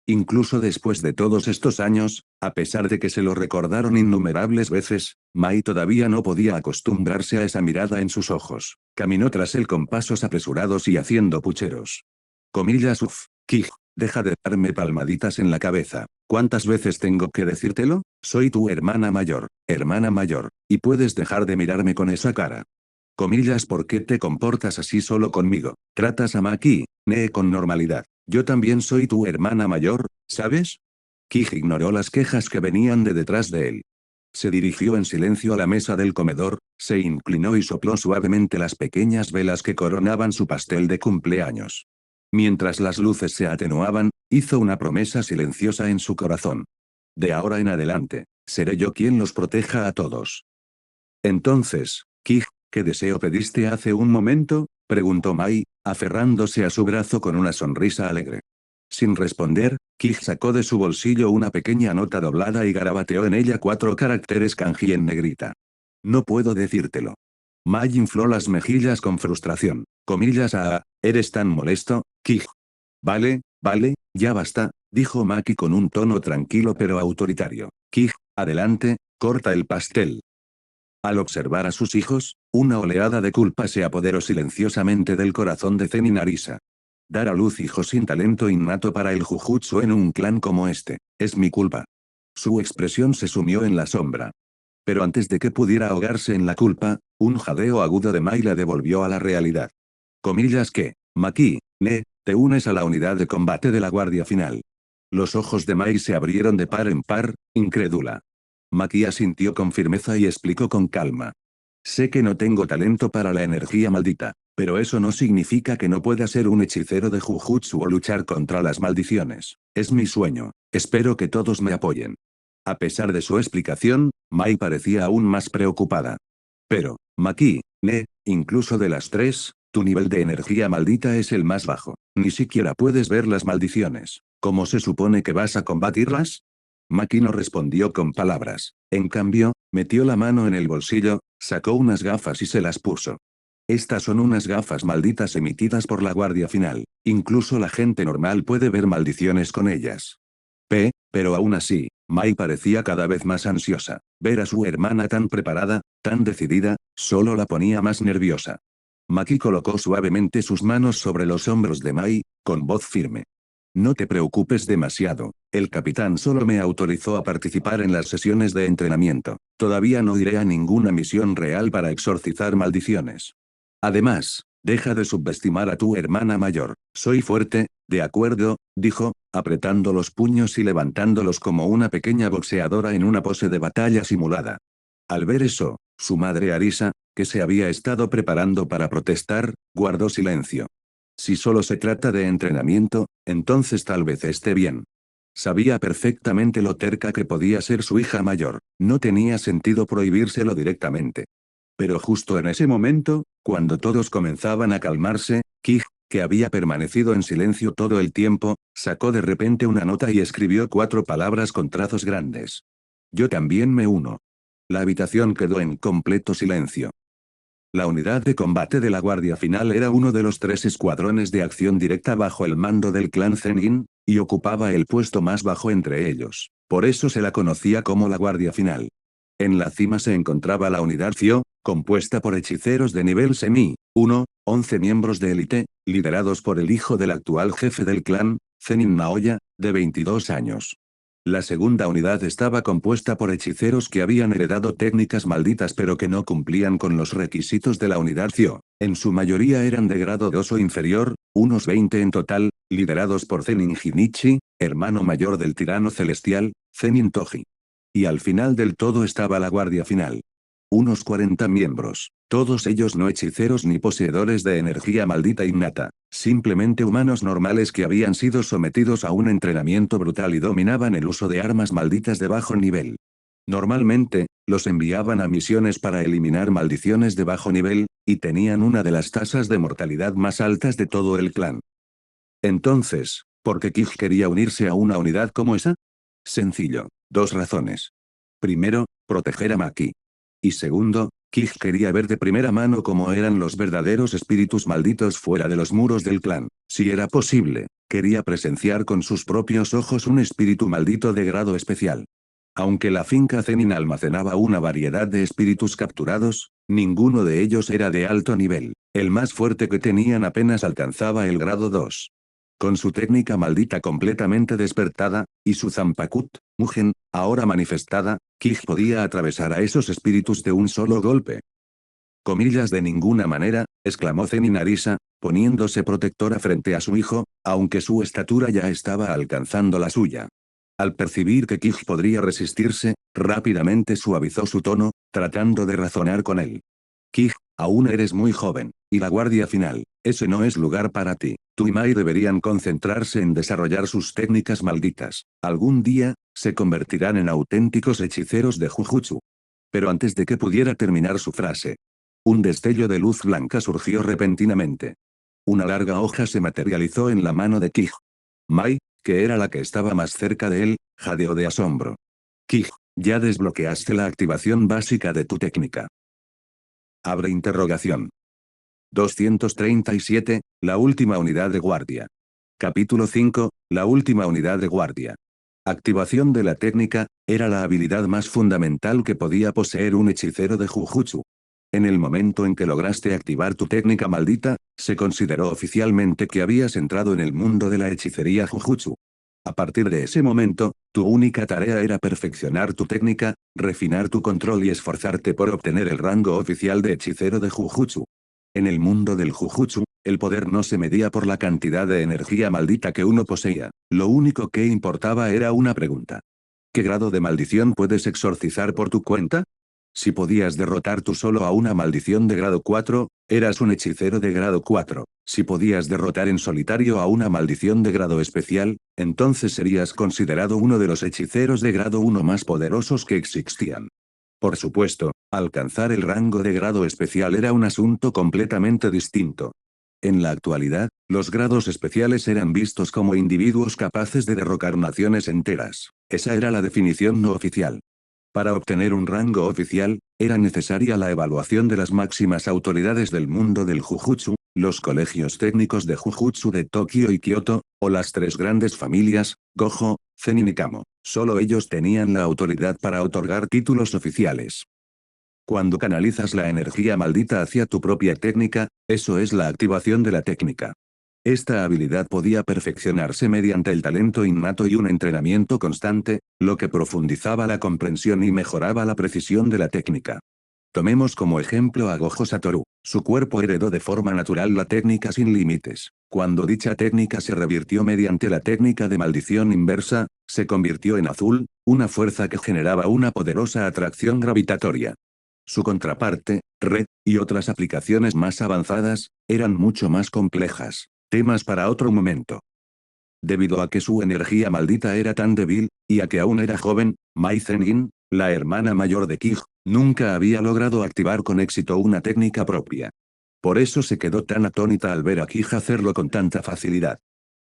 [SPEAKER 2] Incluso después de todos estos años, a pesar de que se lo recordaron innumerables veces, Mai todavía no podía acostumbrarse a esa mirada en sus ojos. Caminó tras él con pasos apresurados y haciendo pucheros. Comillas Kij, deja de darme palmaditas en la cabeza. ¿Cuántas veces tengo que decírtelo? Soy tu hermana mayor, y puedes dejar de mirarme con esa cara. Comillas, ¿por qué te comportas así solo conmigo? Tratas a Maki, con normalidad. Yo también soy tu hermana mayor, ¿sabes? Kij ignoró las quejas que venían de detrás de él. Se dirigió en silencio a la mesa del comedor, se inclinó y sopló suavemente las pequeñas velas que coronaban su pastel de cumpleaños. Mientras las luces se atenuaban, hizo una promesa silenciosa en su corazón. De ahora en adelante, seré yo quien los proteja a todos. Entonces, Kij, ¿qué deseo pediste hace un momento? Preguntó Mai, aferrándose a su brazo con una sonrisa alegre. Sin responder, Kij sacó de su bolsillo una pequeña nota doblada y garabateó en ella 4 caracteres kanji en negrita. No puedo decírtelo. Mai infló las mejillas con frustración. Comillas ¿eres tan molesto, Kij? Vale, Vale, ya basta, dijo Maki con un tono tranquilo pero autoritario. Kij, adelante, corta el pastel. Al observar a sus hijos, una oleada de culpa se apoderó silenciosamente del corazón de Zenin Arisa. Dar a luz hijos sin talento innato para el Jujutsu en un clan como este, es mi culpa. Su expresión se sumió en la sombra. Pero antes de que pudiera ahogarse en la culpa, un jadeo agudo de Mai la devolvió a la realidad. Comillas que, Maki, te unes a la unidad de combate de la Guardia Final. Los ojos de Mai se abrieron de par en par, incrédula. Maki asintió con firmeza y explicó con calma. Sé que no tengo talento para la energía maldita, pero eso no significa que no pueda ser un hechicero de Jujutsu o luchar contra las maldiciones. Es mi sueño, espero que todos me apoyen. A pesar de su explicación, Mai parecía aún más preocupada. Pero, Maki, incluso de las tres, tu nivel de energía maldita es el más bajo. Ni siquiera puedes ver las maldiciones. ¿Cómo se supone que vas a combatirlas? Maki no respondió con palabras. En cambio, metió la mano en el bolsillo, sacó unas gafas y se las puso. Estas son unas gafas malditas emitidas por la Guardia Final. Incluso la gente normal puede ver maldiciones con ellas. Pero aún así, Mai parecía cada vez más ansiosa. Ver a su hermana tan preparada, tan decidida, solo la ponía más nerviosa. Maki colocó suavemente sus manos sobre los hombros de Mai, con voz firme. No te preocupes demasiado, el capitán solo me autorizó a participar en las sesiones de entrenamiento. Todavía no iré a ninguna misión real para exorcizar maldiciones. Además, deja de subestimar a tu hermana mayor. Soy fuerte, de acuerdo, dijo, apretando los puños y levantándolos como una pequeña boxeadora en una pose de batalla simulada. Al ver eso, su madre Arisa, que se había estado preparando para protestar, guardó silencio. Si solo se trata de entrenamiento, entonces tal vez esté bien. Sabía perfectamente lo terca que podía ser su hija mayor, no tenía sentido prohibírselo directamente. Pero justo en ese momento, cuando todos comenzaban a calmarse, Kij, que había permanecido en silencio todo el tiempo, sacó de repente una nota y escribió 4 palabras con trazos grandes. Yo también me uno. La habitación quedó en completo silencio. La unidad de combate de la Guardia Final era uno de los 3 escuadrones de acción directa bajo el mando del clan Zenin, y ocupaba el puesto más bajo entre ellos. Por eso se la conocía como la Guardia Final. En la cima se encontraba la unidad Zio, compuesta por hechiceros de nivel semi, 11 miembros de élite, liderados por el hijo del actual jefe del clan, Zenin Naoya, de 22 años. La segunda unidad estaba compuesta por hechiceros que habían heredado técnicas malditas pero que no cumplían con los requisitos de la unidad Zio. En su mayoría eran de grado 2 o inferior, unos 20 en total, liderados por Zenin Jinichi, hermano mayor del tirano celestial, Zenin Toji. Y al final del todo estaba la Guardia Final. Unos 40 miembros, todos ellos no hechiceros ni poseedores de energía maldita innata, simplemente humanos normales que habían sido sometidos a un entrenamiento brutal y dominaban el uso de armas malditas de bajo nivel. Normalmente, los enviaban a misiones para eliminar maldiciones de bajo nivel, y tenían una de las tasas de mortalidad más altas de todo el clan. Entonces, ¿por qué Kij quería unirse a una unidad como esa? Sencillo, 2 razones. Primero, proteger a Maki. Y segundo, Kij quería ver de primera mano cómo eran los verdaderos espíritus malditos fuera de los muros del clan. Si era posible, quería presenciar con sus propios ojos un espíritu maldito de grado especial. Aunque la finca Zenin almacenaba una variedad de espíritus capturados, ninguno de ellos era de alto nivel. El más fuerte que tenían apenas alcanzaba el grado 2. Con su técnica maldita completamente despertada, y su Zanpakut, Mugen, ahora manifestada, Kij podía atravesar a esos espíritus de un solo golpe. Comillas de ninguna manera, exclamó Zenin Arisa, poniéndose protectora frente a su hijo, aunque su estatura ya estaba alcanzando la suya. Al percibir que Kij podría resistirse, rápidamente suavizó su tono, tratando de razonar con él. Kij, aún eres muy joven, y la Guardia Final, ese no es lugar para ti. Tú y Mai deberían concentrarse en desarrollar sus técnicas malditas. Algún día, se convertirán en auténticos hechiceros de Jujutsu. Pero antes de que pudiera terminar su frase, un destello de luz blanca surgió repentinamente. Una larga hoja se materializó en la mano de Kij. Mai, que era la que estaba más cerca de él, jadeó de asombro. Kij, ya desbloqueaste la activación básica de tu técnica. Abre interrogación. 237, la última unidad de guardia. Capítulo 5, la última unidad de guardia. Activación de la técnica, era la habilidad más fundamental que podía poseer un hechicero de Jujutsu. En el momento en que lograste activar tu técnica maldita, se consideró oficialmente que habías entrado en el mundo de la hechicería Jujutsu. A partir de ese momento, tu única tarea era perfeccionar tu técnica, refinar tu control y esforzarte por obtener el rango oficial de hechicero de Jujutsu. En el mundo del Jujutsu, el poder no se medía por la cantidad de energía maldita que uno poseía, lo único que importaba era una pregunta. ¿Qué grado de maldición puedes exorcizar por tu cuenta? Si podías derrotar tú solo a una maldición de grado 4, eras un hechicero de grado 4. Si podías derrotar en solitario a una maldición de grado especial, entonces serías considerado uno de los hechiceros de grado 1 más poderosos que existían. Por supuesto, alcanzar el rango de grado especial era un asunto completamente distinto. En la actualidad, los grados especiales eran vistos como individuos capaces de derrocar naciones enteras. Esa era la definición no oficial. Para obtener un rango oficial, era necesaria la evaluación de las máximas autoridades del mundo del Jujutsu, los colegios técnicos de Jujutsu de Tokio y Kioto, o las tres grandes familias, Gojo, Zenin y Kamo. Solo ellos tenían la autoridad para otorgar títulos oficiales. Cuando canalizas la energía maldita hacia tu propia técnica, eso es la activación de la técnica. Esta habilidad podía perfeccionarse mediante el talento innato y un entrenamiento constante, lo que profundizaba la comprensión y mejoraba la precisión de la técnica. Tomemos como ejemplo a Gojo Satoru. Su cuerpo heredó de forma natural la técnica sin límites. Cuando dicha técnica se revirtió mediante la técnica de maldición inversa, se convirtió en azul, una fuerza que generaba una poderosa atracción gravitatoria. Su contraparte, red, y otras aplicaciones más avanzadas, eran mucho más complejas. Temas para otro momento. Debido a que su energía maldita era tan débil, y a que aún era joven, Mai Zenin, la hermana mayor de Kij, nunca había logrado activar con éxito una técnica propia. Por eso se quedó tan atónita al ver a Kij hacerlo con tanta facilidad.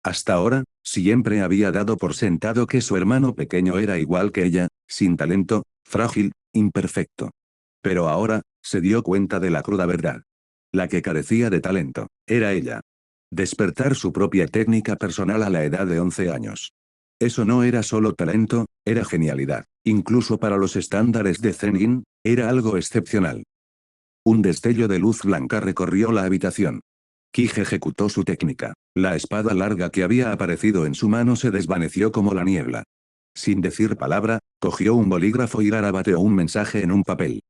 [SPEAKER 2] Hasta ahora, siempre había dado por sentado que su hermano pequeño era igual que ella, sin talento, frágil, imperfecto. Pero ahora, se dio cuenta de la cruda verdad. La que carecía de talento, era ella. Despertar su propia técnica personal a la edad de 11 años. Eso no era solo talento, era genialidad. Incluso para los estándares de Zenin, era algo excepcional. Un destello de luz blanca recorrió la habitación. Kij ejecutó su técnica. La espada larga que había aparecido en su mano se desvaneció como la niebla. Sin decir palabra, cogió un bolígrafo y garabateó un mensaje en un papel.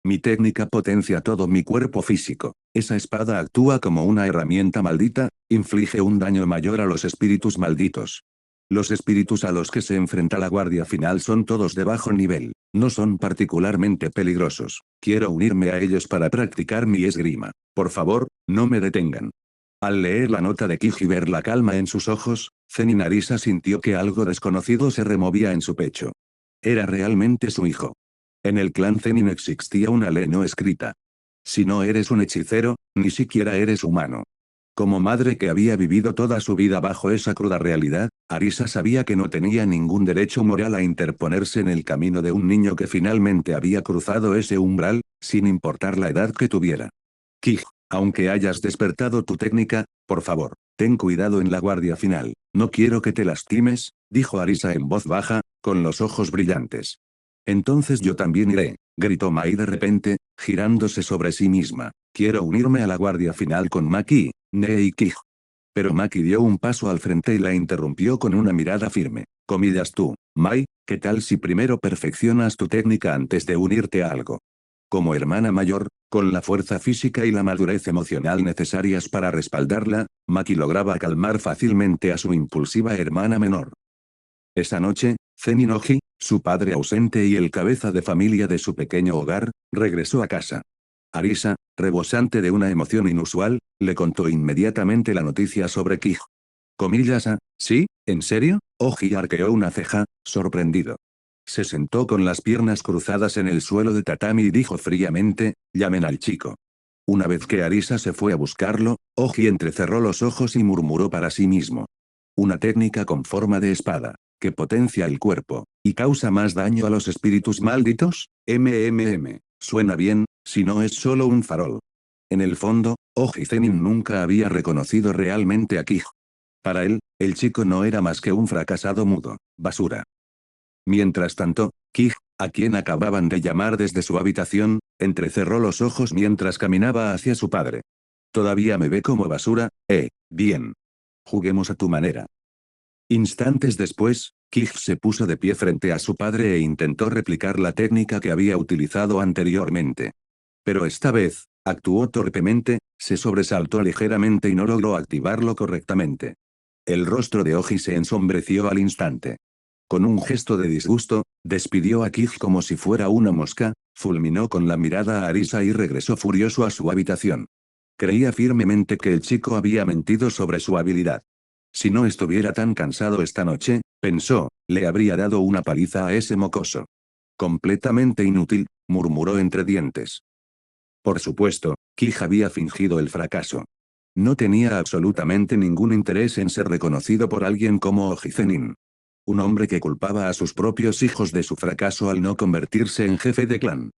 [SPEAKER 2] Mi técnica potencia todo mi cuerpo físico. Esa espada actúa como una herramienta maldita, inflige un daño mayor a los espíritus malditos. Los espíritus a los que se enfrenta la guardia final son todos de bajo nivel, no son particularmente peligrosos. Quiero unirme a ellos para practicar mi esgrima. Por favor, no me detengan. Al leer la nota de Kij y ver la calma en sus ojos, Zenin Arisa sintió que algo desconocido se removía en su pecho. Era realmente su hijo. En el clan Zenin existía una ley no escrita. Si no eres un hechicero, ni siquiera eres humano. Como madre que había vivido toda su vida bajo esa cruda realidad, Arisa sabía que no tenía ningún derecho moral a interponerse en el camino de un niño que finalmente había cruzado ese umbral, sin importar la edad que tuviera. Kij, aunque hayas despertado tu técnica, por favor, ten cuidado en la guardia final. No quiero que te lastimes, dijo Arisa en voz baja, con los ojos brillantes. Entonces yo también iré, gritó Mai de repente, girándose sobre sí misma. Quiero unirme a la guardia final con Maki, Nee y Kij. Pero Maki dio un paso al frente y la interrumpió con una mirada firme. Comillas tú, Mai, ¿qué tal si primero perfeccionas tu técnica antes de unirte a algo? Como hermana mayor, con la fuerza física y la madurez emocional necesarias para respaldarla, Maki lograba calmar fácilmente a su impulsiva hermana menor. Esa noche, Zenin Oji, su padre ausente y el cabeza de familia de su pequeño hogar, regresó a casa. Arisa, rebosante de una emoción inusual, le contó inmediatamente la noticia sobre Kij. Comillas a, ¿sí? ¿En serio? Oji arqueó una ceja, sorprendido. Se sentó con las piernas cruzadas en el suelo de tatami y dijo fríamente, llamen al chico. Una vez que Arisa se fue a buscarlo, Oji entrecerró los ojos y murmuró para sí mismo. Una técnica con forma de espada, que potencia el cuerpo, y causa más daño a los espíritus malditos, suena bien, si no es solo un farol. En el fondo, Oji Zenin nunca había reconocido realmente a Kij. Para él, el chico no era más que un fracasado mudo, basura. Mientras tanto, Kij, a quien acababan de llamar desde su habitación, entrecerró los ojos mientras caminaba hacia su padre. ¿Todavía me ve como basura? Bien. Juguemos a tu manera. Instantes después, Kij se puso de pie frente a su padre e intentó replicar la técnica que había utilizado anteriormente. Pero esta vez, actuó torpemente, se sobresaltó ligeramente y no logró activarlo correctamente. El rostro de Oji se ensombreció al instante. Con un gesto de disgusto, despidió a Kij como si fuera una mosca, fulminó con la mirada a Arisa y regresó furioso a su habitación. Creía firmemente que el chico había mentido sobre su habilidad. Si no estuviera tan cansado esta noche, pensó, le habría dado una paliza a ese mocoso. Completamente inútil, murmuró entre dientes. Por supuesto, Kij había fingido el fracaso. No tenía absolutamente ningún interés en ser reconocido por alguien como Oji Zenin. Un hombre que culpaba a sus propios hijos de su fracaso al no convertirse en jefe de clan.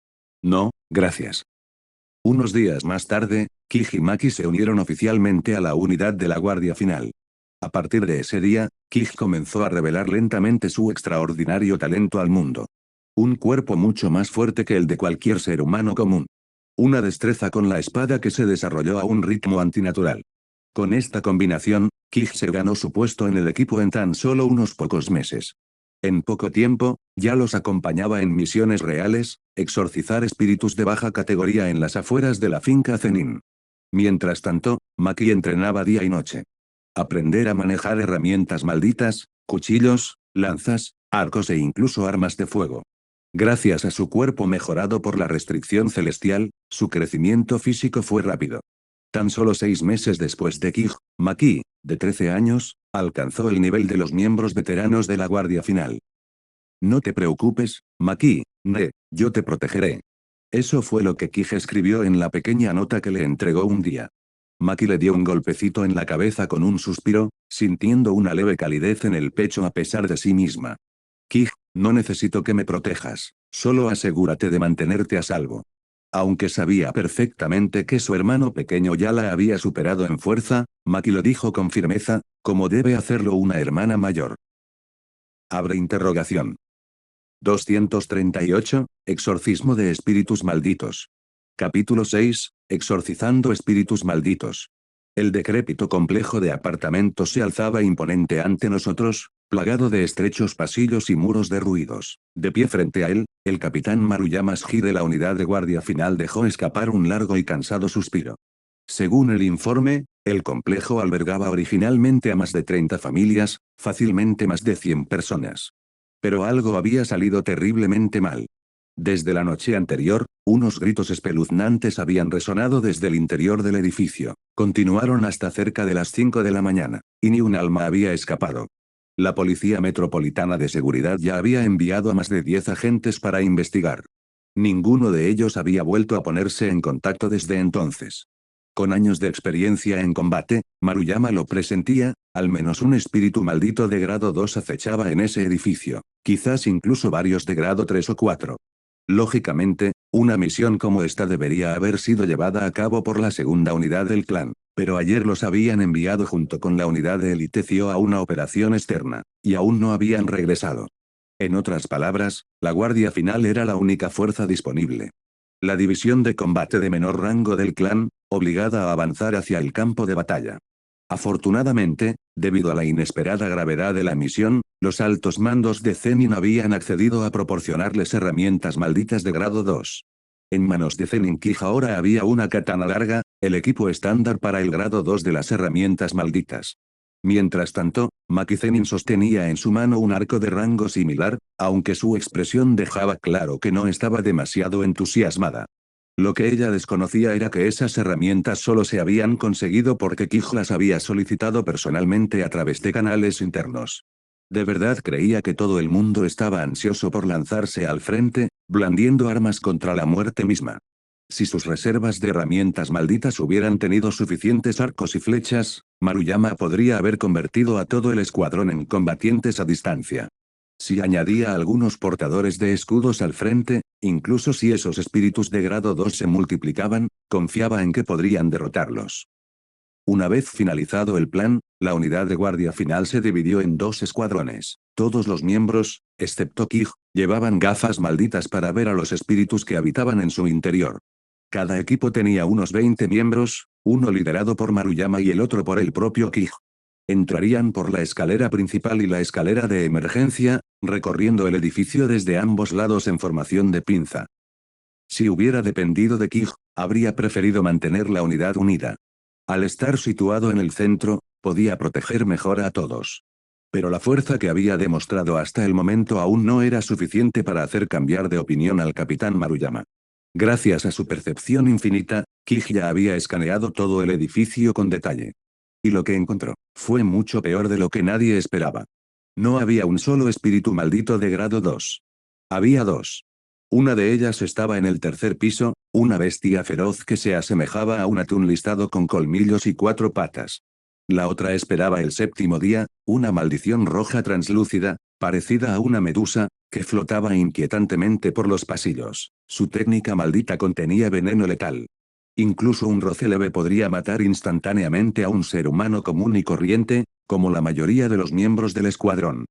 [SPEAKER 2] No, gracias. Unos días más tarde, Kij y Maki se unieron oficialmente a la unidad de la Guardia Final. A partir de ese día, Kij comenzó a revelar lentamente su extraordinario talento al mundo. Un cuerpo mucho más fuerte que el de cualquier ser humano común. Una destreza con la espada que se desarrolló a un ritmo antinatural. Con esta combinación, Kij se ganó su puesto en el equipo en tan solo unos pocos meses. En poco tiempo, ya los acompañaba en misiones reales, exorcizar espíritus de baja categoría en las afueras de la finca Zenin. Mientras tanto, Maki entrenaba día y noche. Aprender a manejar herramientas malditas, cuchillos, lanzas, arcos e incluso armas de fuego. Gracias a su cuerpo mejorado por la restricción celestial, su crecimiento físico fue rápido. Tan solo 6 meses después de Kij, Maki, de 13 años, alcanzó el nivel de los miembros veteranos de la Guardia Final. No te preocupes, Maki, yo te protegeré. Eso fue lo que Kij escribió en la pequeña nota que le entregó un día. Maki le dio un golpecito en la cabeza con un suspiro, sintiendo una leve calidez en el pecho a pesar de sí misma. Kij, no necesito que me protejas, solo asegúrate de mantenerte a salvo. Aunque sabía perfectamente que su hermano pequeño ya la había superado en fuerza, Maki lo dijo con firmeza, como debe hacerlo una hermana mayor. Abre interrogación. 238, Exorcismo de espíritus malditos. Capítulo 6, Exorcizando espíritus malditos. El decrépito complejo de apartamentos se alzaba imponente ante nosotros, plagado de estrechos pasillos y muros derruidos. De pie frente a él, el capitán Maruyama Shi de la unidad de guardia final dejó escapar un largo y cansado suspiro. Según el informe, el complejo albergaba originalmente a más de 30 familias, fácilmente más de 100 personas. Pero algo había salido terriblemente mal. Desde la noche anterior, unos gritos espeluznantes habían resonado desde el interior del edificio. Continuaron hasta cerca de las 5 de la mañana, y ni un alma había escapado. La Policía Metropolitana de Seguridad ya había enviado a más de 10 agentes para investigar. Ninguno de ellos había vuelto a ponerse en contacto desde entonces. Con años de experiencia en combate, Maruyama lo presentía, al menos un espíritu maldito de grado 2 acechaba en ese edificio, quizás incluso varios de grado 3 o 4. Lógicamente, una misión como esta debería haber sido llevada a cabo por la segunda unidad del clan, pero ayer los habían enviado junto con la unidad de élite CIO a una operación externa, y aún no habían regresado. En otras palabras, la Guardia Final era la única fuerza disponible. La división de combate de menor rango del clan, obligada a avanzar hacia el campo de batalla. Afortunadamente, debido a la inesperada gravedad de la misión, los altos mandos de Zenin habían accedido a proporcionarles herramientas malditas de grado 2. En manos de Zenin Kij ahora había una katana larga, el equipo estándar para el grado 2 de las herramientas malditas. Mientras tanto, Maki Zenin sostenía en su mano un arco de rango similar, aunque su expresión dejaba claro que no estaba demasiado entusiasmada. Lo que ella desconocía era que esas herramientas solo se habían conseguido porque Kij las había solicitado personalmente a través de canales internos. De verdad creía que todo el mundo estaba ansioso por lanzarse al frente, blandiendo armas contra la muerte misma. Si sus reservas de herramientas malditas hubieran tenido suficientes arcos y flechas, Maruyama podría haber convertido a todo el escuadrón en combatientes a distancia. Si añadía algunos portadores de escudos al frente, incluso si esos espíritus de grado 2 se multiplicaban, confiaba en que podrían derrotarlos. Una vez finalizado el plan, la unidad de guardia final se dividió en 2 escuadrones. Todos los miembros, excepto Kij, llevaban gafas malditas para ver a los espíritus que habitaban en su interior. Cada equipo tenía unos 20 miembros, uno liderado por Maruyama y el otro por el propio Kij. Entrarían por la escalera principal y la escalera de emergencia, recorriendo el edificio desde ambos lados en formación de pinza. Si hubiera dependido de Kij, habría preferido mantener la unidad unida. Al estar situado en el centro, podía proteger mejor a todos. Pero la fuerza que había demostrado hasta el momento aún no era suficiente para hacer cambiar de opinión al capitán Maruyama. Gracias a su percepción infinita, Kij ya había escaneado todo el edificio con detalle. Y lo que encontró fue mucho peor de lo que nadie esperaba. No había un solo espíritu maldito de grado 2. Había dos. Una de ellas estaba en el tercer piso, una bestia feroz que se asemejaba a un atún listado con colmillos y 4 patas. La otra esperaba el séptimo día, una maldición roja translúcida, parecida a una medusa, que flotaba inquietantemente por los pasillos. Su técnica maldita contenía veneno letal. Incluso un roce leve podría matar instantáneamente a un ser humano común y corriente, como la mayoría de los miembros del escuadrón.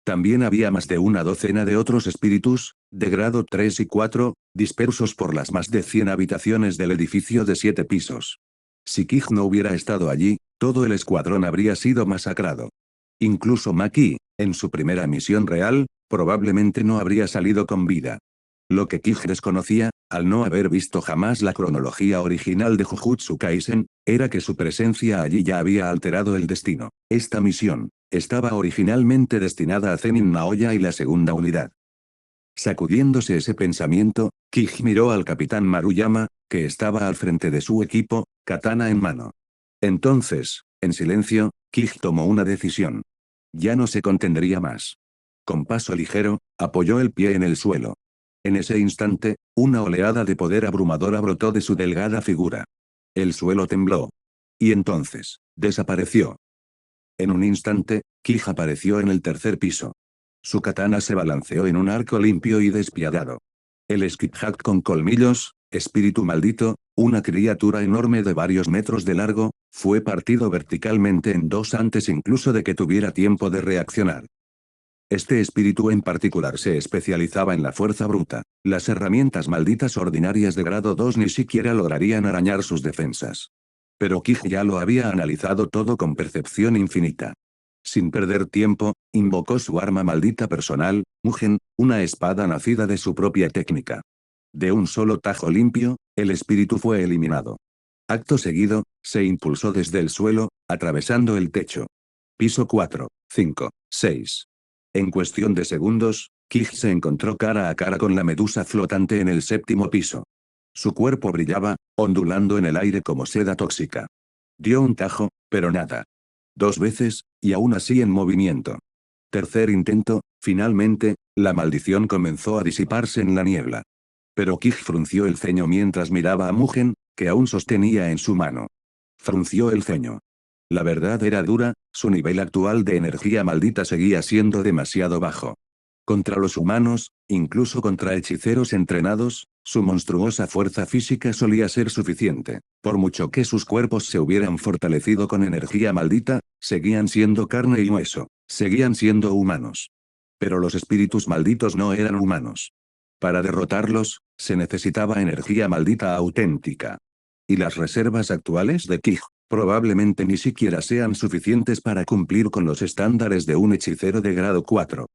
[SPEAKER 2] También había más de una docena de otros espíritus, de grado 3 y 4, dispersos por las más de 100 habitaciones del edificio de 7 pisos. Si Kij no hubiera estado allí, todo el escuadrón habría sido masacrado. Incluso Maki, en su primera misión real, probablemente no habría salido con vida. Lo que Kij desconocía, al no haber visto jamás la cronología original de Jujutsu Kaisen, era que su presencia allí ya había alterado el destino. Esta misión estaba originalmente destinada a Zenin Naoya y la segunda unidad. Sacudiéndose ese pensamiento, Kij miró al capitán Maruyama, que estaba al frente de su equipo, katana en mano. Entonces, en silencio, Kij tomó una decisión. Ya no se contendría más. Con paso ligero, apoyó el pie en el suelo. En ese instante, una oleada de poder abrumadora brotó de su delgada figura. El suelo tembló. Y entonces, desapareció. En un instante, Kij apareció en el tercer piso. Su katana se balanceó en un arco limpio y despiadado. El skipjack con colmillos, espíritu maldito, una criatura enorme de varios metros de largo, fue partido verticalmente en dos antes incluso de que tuviera tiempo de reaccionar. Este espíritu en particular se especializaba en la fuerza bruta. Las herramientas malditas ordinarias de grado 2 ni siquiera lograrían arañar sus defensas. Pero Kij ya lo había analizado todo con percepción infinita. Sin perder tiempo, invocó su arma maldita personal, Mugen, una espada nacida de su propia técnica. De un solo tajo limpio, el espíritu fue eliminado. Acto seguido, se impulsó desde el suelo, atravesando el techo. Piso 4, 5, 6. En cuestión de segundos, Kij se encontró cara a cara con la medusa flotante en el séptimo piso. Su cuerpo brillaba, ondulando en el aire como seda tóxica. Dio un tajo, pero nada. 2 veces, y aún así en movimiento. Tercer intento, finalmente, la maldición comenzó a disiparse en la niebla. Pero Kij frunció el ceño mientras miraba a Mugen, que aún sostenía en su mano. Frunció el ceño. La verdad era dura, su nivel actual de energía maldita seguía siendo demasiado bajo. Contra los humanos, incluso contra hechiceros entrenados, su monstruosa fuerza física solía ser suficiente. Por mucho que sus cuerpos se hubieran fortalecido con energía maldita, seguían siendo carne y hueso, seguían siendo humanos. Pero los espíritus malditos no eran humanos. Para derrotarlos, se necesitaba energía maldita auténtica. Y las reservas actuales de Kij probablemente ni siquiera sean suficientes para cumplir con los estándares de un hechicero de grado 4.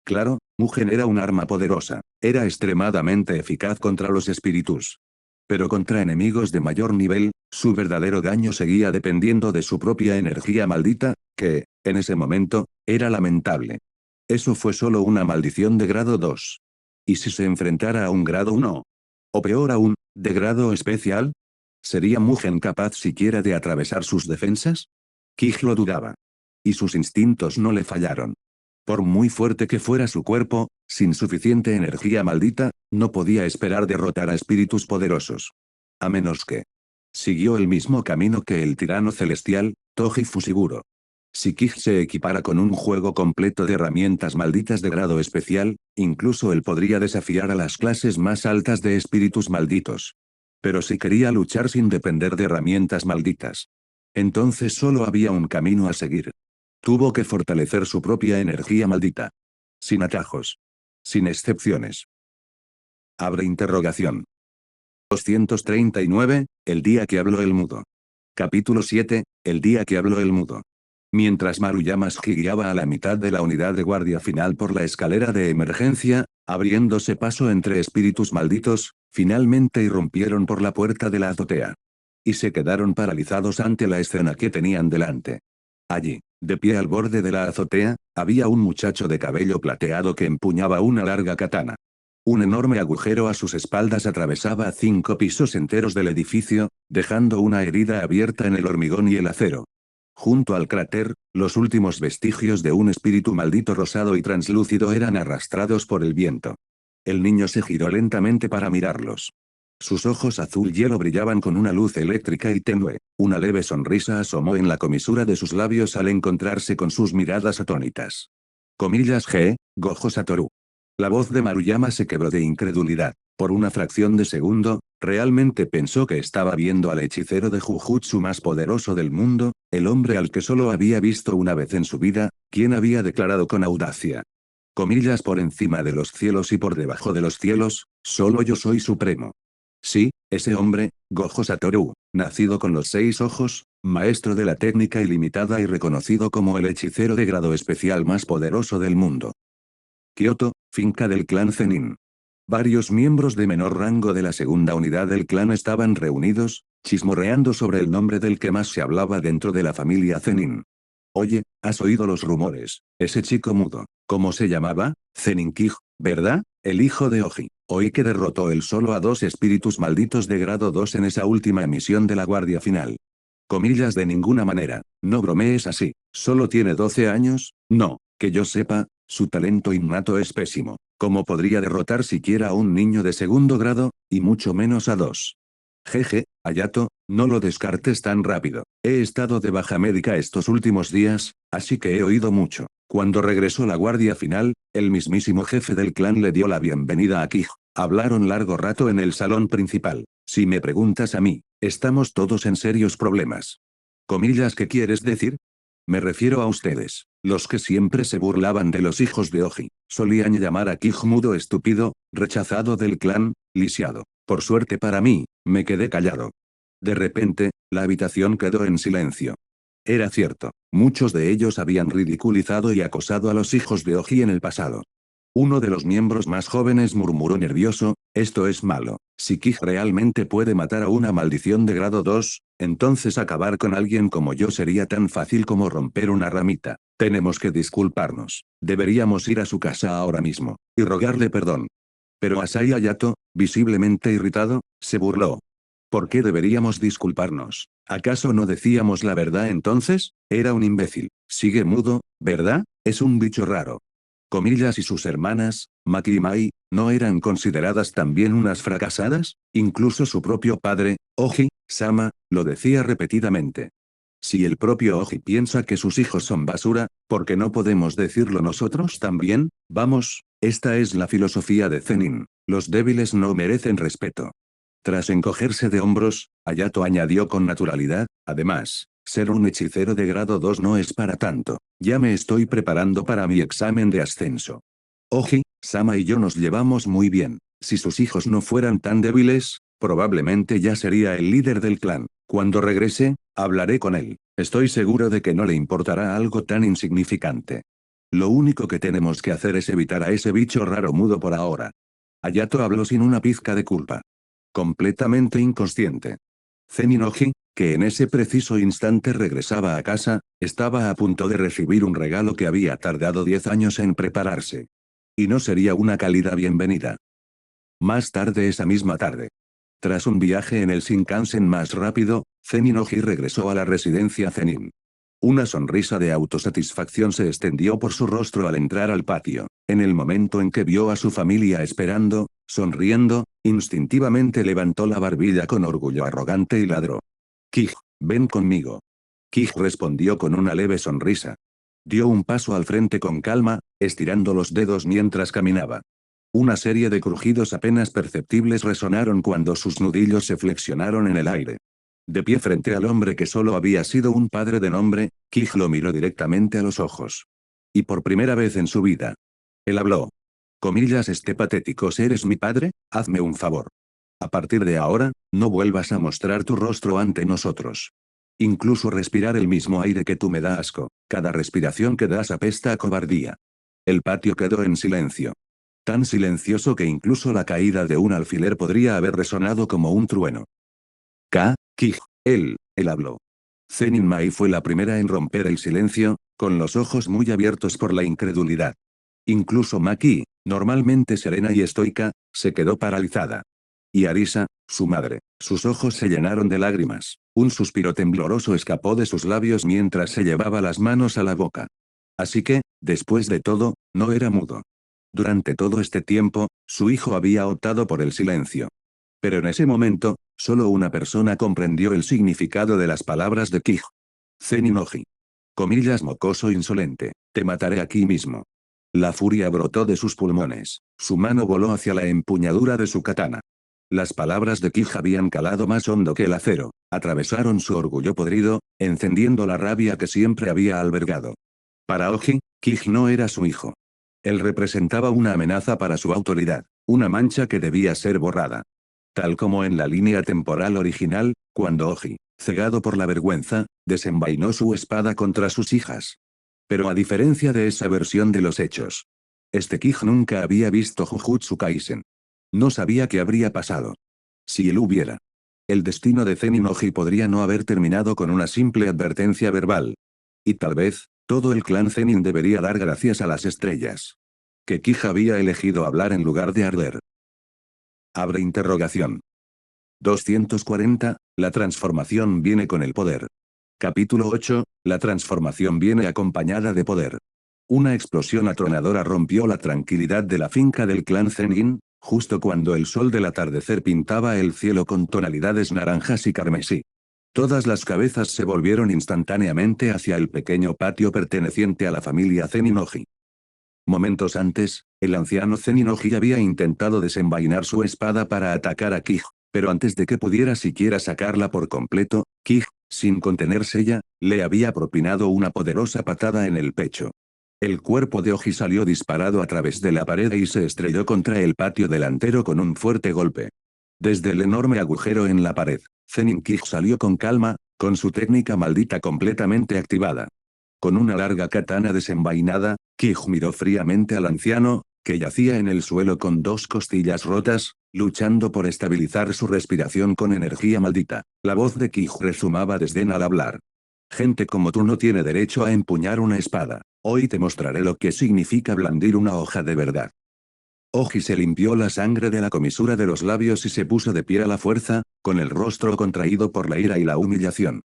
[SPEAKER 2] Claro, Mugen era un arma poderosa, era extremadamente eficaz contra los espíritus. Pero contra enemigos de mayor nivel, su verdadero daño seguía dependiendo de su propia energía maldita, que, en ese momento, era lamentable. Eso fue solo una maldición de grado 2. ¿Y si se enfrentara a un grado 1? O peor aún, de grado especial? ¿Sería Mugen capaz siquiera de atravesar sus defensas? Kij lo dudaba. Y sus instintos no le fallaron. Por muy fuerte que fuera su cuerpo, sin suficiente energía maldita, no podía esperar derrotar a espíritus poderosos. A menos que siguió el mismo camino que el tirano celestial, Toji Fushiguro. Si Kij se equipara con un juego completo de herramientas malditas de grado especial, incluso él podría desafiar a las clases más altas de espíritus malditos. Pero si quería luchar sin depender de herramientas malditas, Entonces solo había un camino a seguir. Tuvo que fortalecer su propia energía maldita. Sin atajos. Sin excepciones. Abre interrogación. 239, el día que habló el mudo. Capítulo 7, el día que habló el mudo. Mientras Maruyama guiaba a la mitad de la unidad de guardia final por la escalera de emergencia, abriéndose paso entre espíritus malditos, finalmente irrumpieron por la puerta de la azotea. Y se quedaron paralizados ante la escena que tenían delante. Allí, de pie al borde de la azotea, había un muchacho de cabello plateado que empuñaba una larga katana. Un enorme agujero a sus espaldas atravesaba 5 pisos enteros del edificio, dejando una herida abierta en el hormigón y el acero. Junto al cráter, los últimos vestigios de un espíritu maldito rosado y translúcido eran arrastrados por el viento. El niño se giró lentamente para mirarlos. Sus ojos azul hielo brillaban con una luz eléctrica y tenue. Una leve sonrisa asomó en la comisura de sus labios al encontrarse con sus miradas atónitas. Gojo Satoru. La voz de Maruyama se quebró de incredulidad. Por una fracción de segundo, realmente pensó que estaba viendo al hechicero de Jujutsu más poderoso del mundo, el hombre al que solo había visto una vez en su vida, quien había declarado con audacia. Por encima de los cielos y por debajo de los cielos, solo yo soy supremo. Sí, ese hombre, Gojo Satoru, nacido con los 6 ojos, maestro de la técnica ilimitada y reconocido como el hechicero de grado especial más poderoso del mundo. Kioto, finca del clan Zenin. Varios miembros de menor rango de la segunda unidad del clan estaban reunidos, chismorreando sobre el nombre del que más se hablaba dentro de la familia Zenin. Oye, ¿has oído los rumores? Ese chico mudo, ¿cómo se llamaba? Zenin Kij, ¿verdad? El hijo de Oji. Oí que derrotó él solo a 2 espíritus malditos de grado 2 en esa última misión de la guardia final. Comillas de ninguna manera, no bromees así, solo tiene 12 años, no, que yo sepa, su talento innato es pésimo. ¿Cómo podría derrotar siquiera a un niño de segundo grado, y mucho menos a 2? Jeje, Hayato, no lo descartes tan rápido. He estado de baja médica estos últimos días, así que he oído mucho. Cuando regresó la guardia final, el mismísimo jefe del clan le dio la bienvenida a Kij. Hablaron largo rato en el salón principal. Si me preguntas a mí, estamos todos en serios problemas. Comillas, ¿qué quieres decir? Me refiero a ustedes, los que siempre se burlaban de los hijos de Oji. Solían llamar a Kij mudo estúpido, rechazado del clan, lisiado. Por suerte para mí, me quedé callado. De repente, la habitación quedó en silencio. Era cierto, muchos de ellos habían ridiculizado y acosado a los hijos de Oji en el pasado. Uno de los miembros más jóvenes murmuró nervioso, esto es malo. Si Kij realmente puede matar a una maldición de grado 2, entonces acabar con alguien como yo sería tan fácil como romper una ramita. Tenemos que disculparnos. Deberíamos ir a su casa ahora mismo, y rogarle perdón. Pero Asai Hayato, visiblemente irritado, se burló. ¿Por qué deberíamos disculparnos? ¿Acaso no decíamos la verdad entonces? Era un imbécil. Sigue mudo, ¿verdad? Es un bicho raro. Comillas, y sus hermanas, Maki y Mai, ¿no eran consideradas también unas fracasadas? Incluso su propio padre, Oji, Sama, lo decía repetidamente. Si el propio Oji piensa que sus hijos son basura, ¿por qué no podemos decirlo nosotros también? Vamos, esta es la filosofía de Zenin. Los débiles no merecen respeto. Tras encogerse de hombros, Hayato añadió con naturalidad, además, ser un hechicero de grado 2 no es para tanto. Ya me estoy preparando para mi examen de ascenso. Oji, Sama y yo nos llevamos muy bien. Si sus hijos no fueran tan débiles, probablemente ya sería el líder del clan. Cuando regrese, hablaré con él. Estoy seguro de que no le importará algo tan insignificante. Lo único que tenemos que hacer es evitar a ese bicho raro mudo por ahora. Hayato habló sin una pizca de culpa. Completamente inconsciente. Zenin Oji, que en ese preciso instante regresaba a casa, estaba a punto de recibir un regalo que había tardado 10 años en prepararse. Y no sería una cálida bienvenida. Más tarde esa misma tarde. Tras un viaje en el Shinkansen más rápido, Zenin Oji regresó a la residencia Zenin. Una sonrisa de autosatisfacción se extendió por su rostro al entrar al patio. En el momento en que vio a su familia esperando, sonriendo, instintivamente levantó la barbilla con orgullo arrogante y ladró. Kij, ven conmigo. Kij respondió con una leve sonrisa. Dio un paso al frente con calma, estirando los dedos mientras caminaba. Una serie de crujidos apenas perceptibles resonaron cuando sus nudillos se flexionaron en el aire. De pie frente al hombre que solo había sido un padre de nombre, Kij lo miró directamente a los ojos. Y por primera vez en su vida. Él habló. Comillas, este patético ser es mi padre, hazme un favor. A partir de ahora, no vuelvas a mostrar tu rostro ante nosotros. Incluso respirar el mismo aire que tú me da asco, cada respiración que das apesta a cobardía. El patio quedó en silencio. Tan silencioso que incluso la caída de un alfiler podría haber resonado como un trueno. Kij, él habló. Zenin Mai fue la primera en romper el silencio, con los ojos muy abiertos por la incredulidad. Incluso Maki, normalmente serena y estoica, se quedó paralizada. Y Arisa, su madre, sus ojos se llenaron de lágrimas, un suspiro tembloroso escapó de sus labios mientras se llevaba las manos a la boca. Así que, después de todo, no era mudo. Durante todo este tiempo, su hijo había optado por el silencio. Pero en ese momento, solo una persona comprendió el significado de las palabras de Kij. Zeninoji. Comillas, mocoso insolente, te mataré aquí mismo. La furia brotó de sus pulmones, su mano voló hacia la empuñadura de su katana. Las palabras de Kij habían calado más hondo que el acero, atravesaron su orgullo podrido, encendiendo la rabia que siempre había albergado. Para Oji, Kij no era su hijo. Él representaba una amenaza para su autoridad, una mancha que debía ser borrada. Tal como en la línea temporal original, cuando Oji, cegado por la vergüenza, desenvainó su espada contra sus hijas. Pero a diferencia de esa versión de los hechos, este Kij nunca había visto Jujutsu Kaisen. No sabía qué habría pasado. Si él hubiera. El destino de Zenin Oji podría no haber terminado con una simple advertencia verbal. Y tal vez, todo el clan Zenin debería dar gracias a las estrellas. Que Kij había elegido hablar en lugar de arder. Abre interrogación. 240, la transformación viene con el poder. Capítulo 8, la transformación viene acompañada de poder. Una explosión atronadora rompió la tranquilidad de la finca del clan Zenin, justo cuando el sol del atardecer pintaba el cielo con tonalidades naranjas y carmesí. Todas las cabezas se volvieron instantáneamente hacia el pequeño patio perteneciente a la familia Zeninoji. Momentos antes, el anciano Zeninoji había intentado desenvainar su espada para atacar a Kij, pero antes de que pudiera siquiera sacarla por completo, Kij, sin contenerse ya, le había propinado una poderosa patada en el pecho. El cuerpo de Oji salió disparado a través de la pared y se estrelló contra el patio delantero con un fuerte golpe. Desde el enorme agujero en la pared, Zenin Kij salió con calma, con su técnica maldita completamente activada. Con una larga katana desenvainada, Kij miró fríamente al anciano, que yacía en el suelo con dos costillas rotas, luchando por estabilizar su respiración con energía maldita. La voz de Kij resumaba desdén al hablar. Gente como tú no tiene derecho a empuñar una espada. Hoy te mostraré lo que significa blandir una hoja de verdad. Oji se limpió la sangre de la comisura de los labios y se puso de pie a la fuerza, con el rostro contraído por la ira y la humillación.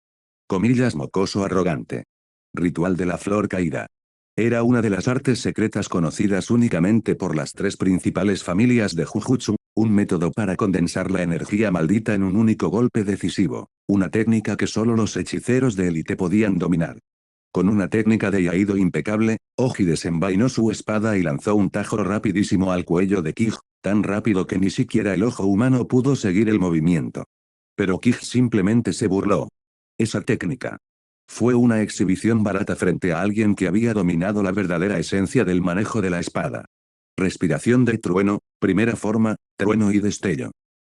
[SPEAKER 2] Comillas, mocoso arrogante. Ritual de la flor caída. Era una de las artes secretas conocidas únicamente por las tres principales familias de Jujutsu, un método para condensar la energía maldita en un único golpe decisivo, una técnica que solo los hechiceros de élite podían dominar. Con una técnica de yaido impecable, Oji desenvainó su espada y lanzó un tajo rapidísimo al cuello de Kij, tan rápido que ni siquiera el ojo humano pudo seguir el movimiento. Pero Kij simplemente se burló. Esa técnica fue una exhibición barata frente a alguien que había dominado la verdadera esencia del manejo de la espada. Respiración de trueno, primera forma, trueno y destello.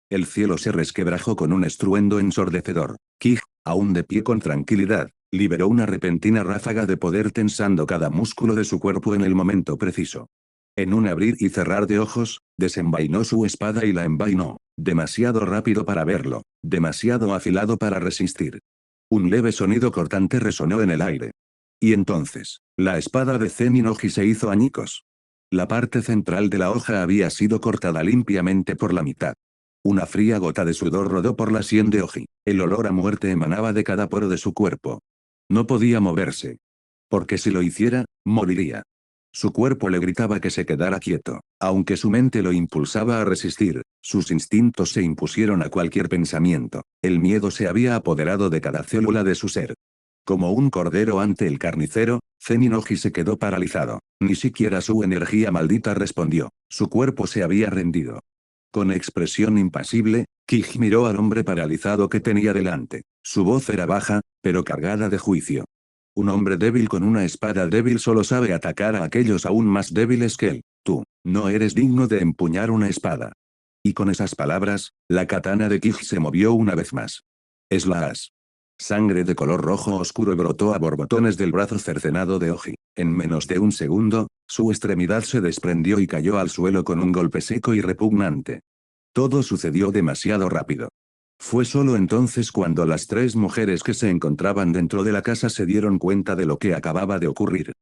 [SPEAKER 2] El cielo se resquebrajó con un estruendo ensordecedor. Kij, aún de pie con tranquilidad, liberó una repentina ráfaga de poder tensando cada músculo de su cuerpo en el momento preciso. En un abrir y cerrar de ojos, desenvainó su espada y la envainó, demasiado rápido para verlo, demasiado afilado para resistir. Un leve sonido cortante resonó en el aire. Y entonces, la espada de Zenin Oji se hizo añicos. La parte central de la hoja había sido cortada limpiamente por la mitad. Una fría gota de sudor rodó por la sien de Oji. El olor a muerte emanaba de cada poro de su cuerpo. No podía moverse. Porque si lo hiciera, moriría. Su cuerpo le gritaba que se quedara quieto. Aunque su mente lo impulsaba a resistir, sus instintos se impusieron a cualquier pensamiento. El miedo se había apoderado de cada célula de su ser. Como un cordero ante el carnicero, Zenin Oji se quedó paralizado. Ni siquiera su energía maldita respondió. Su cuerpo se había rendido. Con expresión impasible, Kij miró al hombre paralizado que tenía delante. Su voz era baja, pero cargada de juicio. Un hombre débil con una espada débil solo sabe atacar a aquellos aún más débiles que él. Tú, no eres digno de empuñar una espada. Y con esas palabras, la katana de Kij se movió una vez más. Slash. Sangre de color rojo oscuro brotó a borbotones del brazo cercenado de Oji. En menos de un segundo, su extremidad se desprendió y cayó al suelo con un golpe seco y repugnante. Todo sucedió demasiado rápido. Fue solo entonces cuando las tres mujeres que se encontraban dentro de la casa se dieron cuenta de lo que acababa de ocurrir.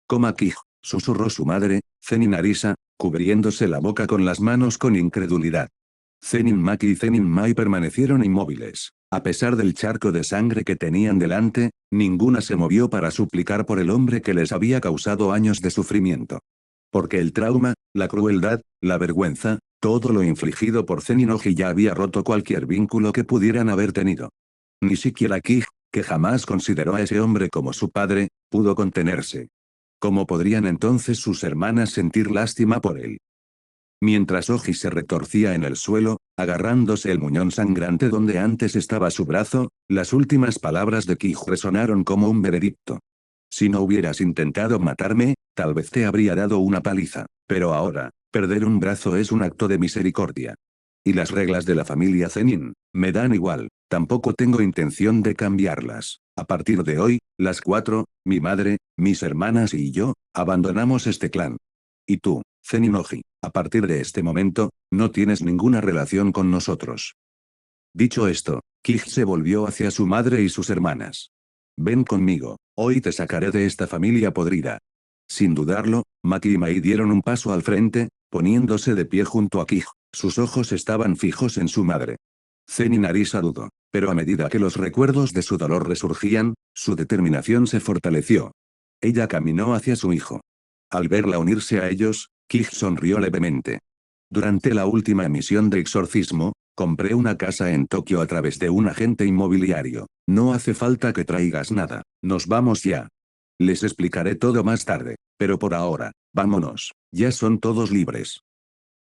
[SPEAKER 2] Coma Kij, susurró su madre, Zenin Arisa, cubriéndose la boca con las manos con incredulidad. Zenin Maki y Zenin Mai permanecieron inmóviles. A pesar del charco de sangre que tenían delante, ninguna se movió para suplicar por el hombre que les había causado años de sufrimiento. Porque el trauma, la crueldad, la vergüenza, todo lo infligido por Zenin Oji ya había roto cualquier vínculo que pudieran haber tenido. Ni siquiera Kij, que jamás consideró a ese hombre como su padre, pudo contenerse. ¿Cómo podrían entonces sus hermanas sentir lástima por él? Mientras Oji se retorcía en el suelo, agarrándose el muñón sangrante donde antes estaba su brazo, las últimas palabras de Kij resonaron como un veredicto. Si no hubieras intentado matarme, tal vez te habría dado una paliza, pero ahora, perder un brazo es un acto de misericordia. Y las reglas de la familia Zenin, me dan igual, tampoco tengo intención de cambiarlas. A partir de hoy, las cuatro, mi madre, mis hermanas y yo, abandonamos este clan. Y tú, Zenin Oji, a partir de este momento, no tienes ninguna relación con nosotros. Dicho esto, Kij se volvió hacia su madre y sus hermanas. Ven conmigo, hoy te sacaré de esta familia podrida. Sin dudarlo, Maki y Mai dieron un paso al frente, poniéndose de pie junto a Kij. Sus ojos estaban fijos en su madre. Zenin Arisa dudó, pero a medida que los recuerdos de su dolor resurgían, su determinación se fortaleció. Ella caminó hacia su hijo. Al verla unirse a ellos, Kij sonrió levemente. Durante la última emisión de exorcismo, compré una casa en Tokio a través de un agente inmobiliario. No hace falta que traigas nada. Nos vamos ya. Les explicaré todo más tarde, pero por ahora, vámonos. Ya son todos libres.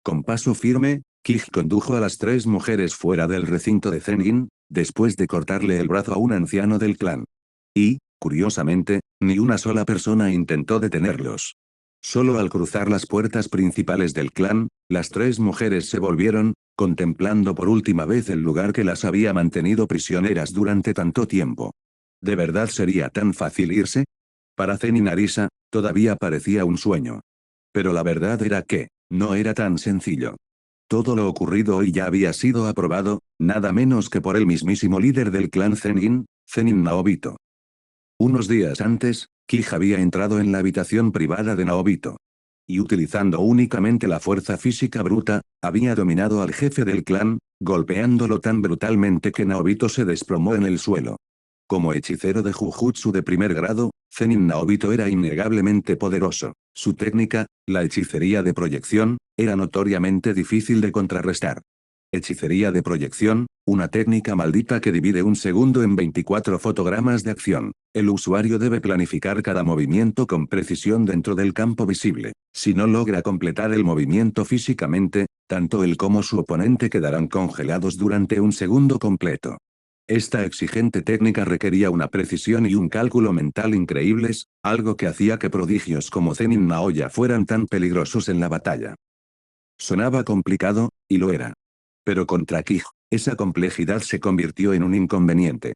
[SPEAKER 2] Con paso firme, Kij condujo a las tres mujeres fuera del recinto de Zenin, después de cortarle el brazo a un anciano del clan. Y, curiosamente, ni una sola persona intentó detenerlos. Solo al cruzar las puertas principales del clan, las tres mujeres se volvieron, contemplando por última vez el lugar que las había mantenido prisioneras durante tanto tiempo. ¿De verdad sería tan fácil irse? Para Zenin Arisa, todavía parecía un sueño. Pero la verdad era que, no era tan sencillo. Todo lo ocurrido hoy ya había sido aprobado, nada menos que por el mismísimo líder del clan Zenin, Zenin Naobito. Unos días antes, Kij había entrado en la habitación privada de Naobito. Y utilizando únicamente la fuerza física bruta, había dominado al jefe del clan, golpeándolo tan brutalmente que Naobito se desplomó en el suelo. Como hechicero de Jujutsu de primer grado, Zenin Naobito era innegablemente poderoso. Su técnica, la hechicería de proyección, era notoriamente difícil de contrarrestar. Hechicería de proyección, una técnica maldita que divide un segundo en 24 fotogramas de acción. El usuario debe planificar cada movimiento con precisión dentro del campo visible. Si no logra completar el movimiento físicamente, tanto él como su oponente quedarán congelados durante un segundo completo. Esta exigente técnica requería una precisión y un cálculo mental increíbles, algo que hacía que prodigios como Zenin Naoya fueran tan peligrosos en la batalla. Sonaba complicado, y lo era. Pero contra Kij, esa complejidad se convirtió en un inconveniente.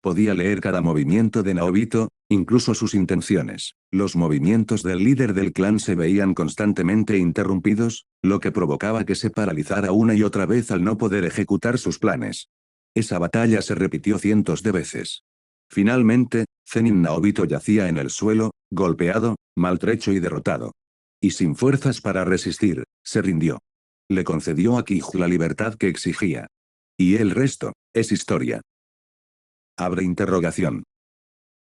[SPEAKER 2] Podía leer cada movimiento de Naobito, incluso sus intenciones. Los movimientos del líder del clan se veían constantemente interrumpidos, lo que provocaba que se paralizara una y otra vez al no poder ejecutar sus planes. Esa batalla se repitió cientos de veces. Finalmente, Zenin Naobito yacía en el suelo, golpeado, maltrecho y derrotado. Y sin fuerzas para resistir, se rindió. Le concedió a Kij la libertad que exigía. Y el resto, es historia. Abre interrogación.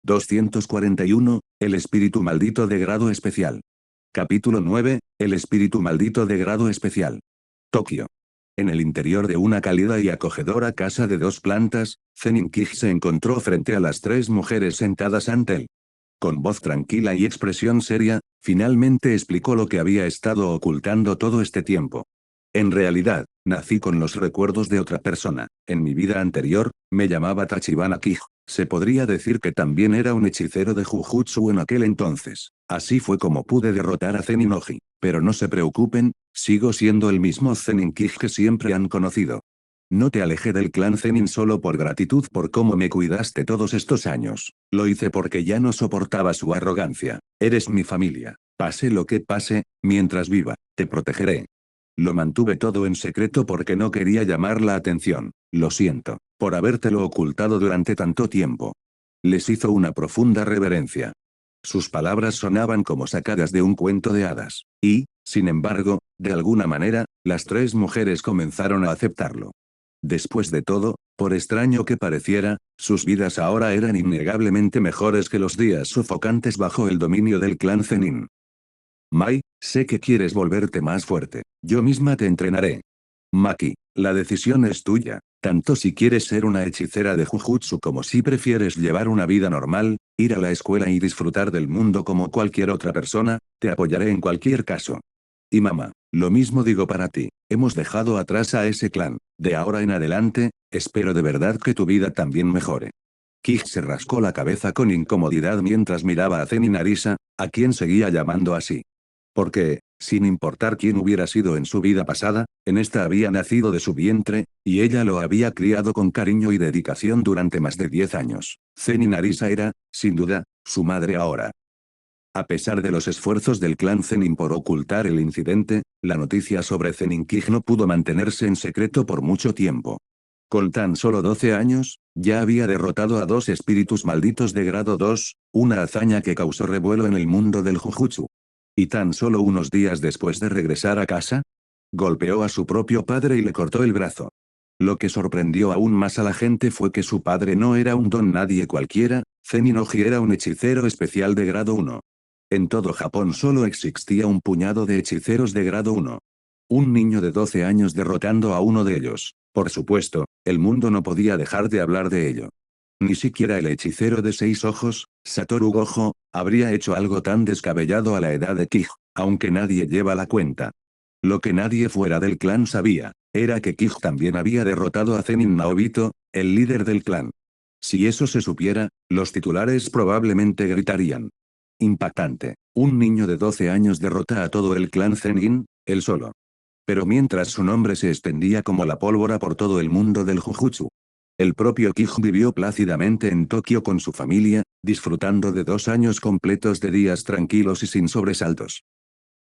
[SPEAKER 2] 241, el espíritu maldito de grado especial. Capítulo 9, el espíritu maldito de grado especial. Tokio. En el interior de una cálida y acogedora casa de 2 plantas, Zenin Kij se encontró frente a las 3 mujeres sentadas ante él. Con voz tranquila y expresión seria, finalmente explicó lo que había estado ocultando todo este tiempo. En realidad, nací con los recuerdos de otra persona. En mi vida anterior, me llamaba Tachibana Kij. Se podría decir que también era un hechicero de Jujutsu en aquel entonces. Así fue como pude derrotar a Zenin Oji. Pero no se preocupen, sigo siendo el mismo Zenin Kij que siempre han conocido. No te alejé del clan Zenin solo por gratitud por cómo me cuidaste todos estos años. Lo hice porque ya no soportaba su arrogancia. Eres mi familia. Pase lo que pase, mientras viva, te protegeré. Lo mantuve todo en secreto porque no quería llamar la atención. Lo siento, por habértelo ocultado durante tanto tiempo. Les hizo una profunda reverencia. Sus palabras sonaban como sacadas de un cuento de hadas. Y, sin embargo, de alguna manera, las tres mujeres comenzaron a aceptarlo. Después de todo, por extraño que pareciera, sus vidas ahora eran innegablemente mejores que los días sofocantes bajo el dominio del clan Zenin. Mai, sé que quieres volverte más fuerte. Yo misma te entrenaré. Maki, la decisión es tuya, tanto si quieres ser una hechicera de Jujutsu como si prefieres llevar una vida normal, ir a la escuela y disfrutar del mundo como cualquier otra persona, te apoyaré en cualquier caso. Y mamá, lo mismo digo para ti, hemos dejado atrás a ese clan, de ahora en adelante, espero de verdad que tu vida también mejore. Kij se rascó la cabeza con incomodidad mientras miraba a Zenin Arisa, a quien seguía llamando así. Porque, sin importar quién hubiera sido en su vida pasada, en esta había nacido de su vientre, y ella lo había criado con cariño y dedicación durante más de 10 años. Zenin Arisa era, sin duda, su madre ahora. A pesar de los esfuerzos del clan Zenin por ocultar el incidente, la noticia sobre Zenin Kij no pudo mantenerse en secreto por mucho tiempo. Con tan solo 12 años, ya había derrotado a 2 espíritus malditos de grado 2, una hazaña que causó revuelo en el mundo del Jujutsu. Y tan solo unos días después de regresar a casa, golpeó a su propio padre y le cortó el brazo. Lo que sorprendió aún más a la gente fue que su padre no era un don nadie cualquiera, Zenin Oji era un hechicero especial de grado 1. En todo Japón solo existía un puñado de hechiceros de grado 1. Un niño de 12 años derrotando a uno de ellos. Por supuesto, el mundo no podía dejar de hablar de ello. Ni siquiera el hechicero de 6 ojos, Satoru Gojo, habría hecho algo tan descabellado a la edad de Kij, aunque nadie lleva la cuenta. Lo que nadie fuera del clan sabía, era que Kij también había derrotado a Zenin Naobito, el líder del clan. Si eso se supiera, los titulares probablemente gritarían. Impactante. Un niño de 12 años derrota a todo el clan Zenin, él solo. Pero mientras su nombre se extendía como la pólvora por todo el mundo del Jujutsu. El propio Kij vivió plácidamente en Tokio con su familia, disfrutando de 2 años completos de días tranquilos y sin sobresaltos.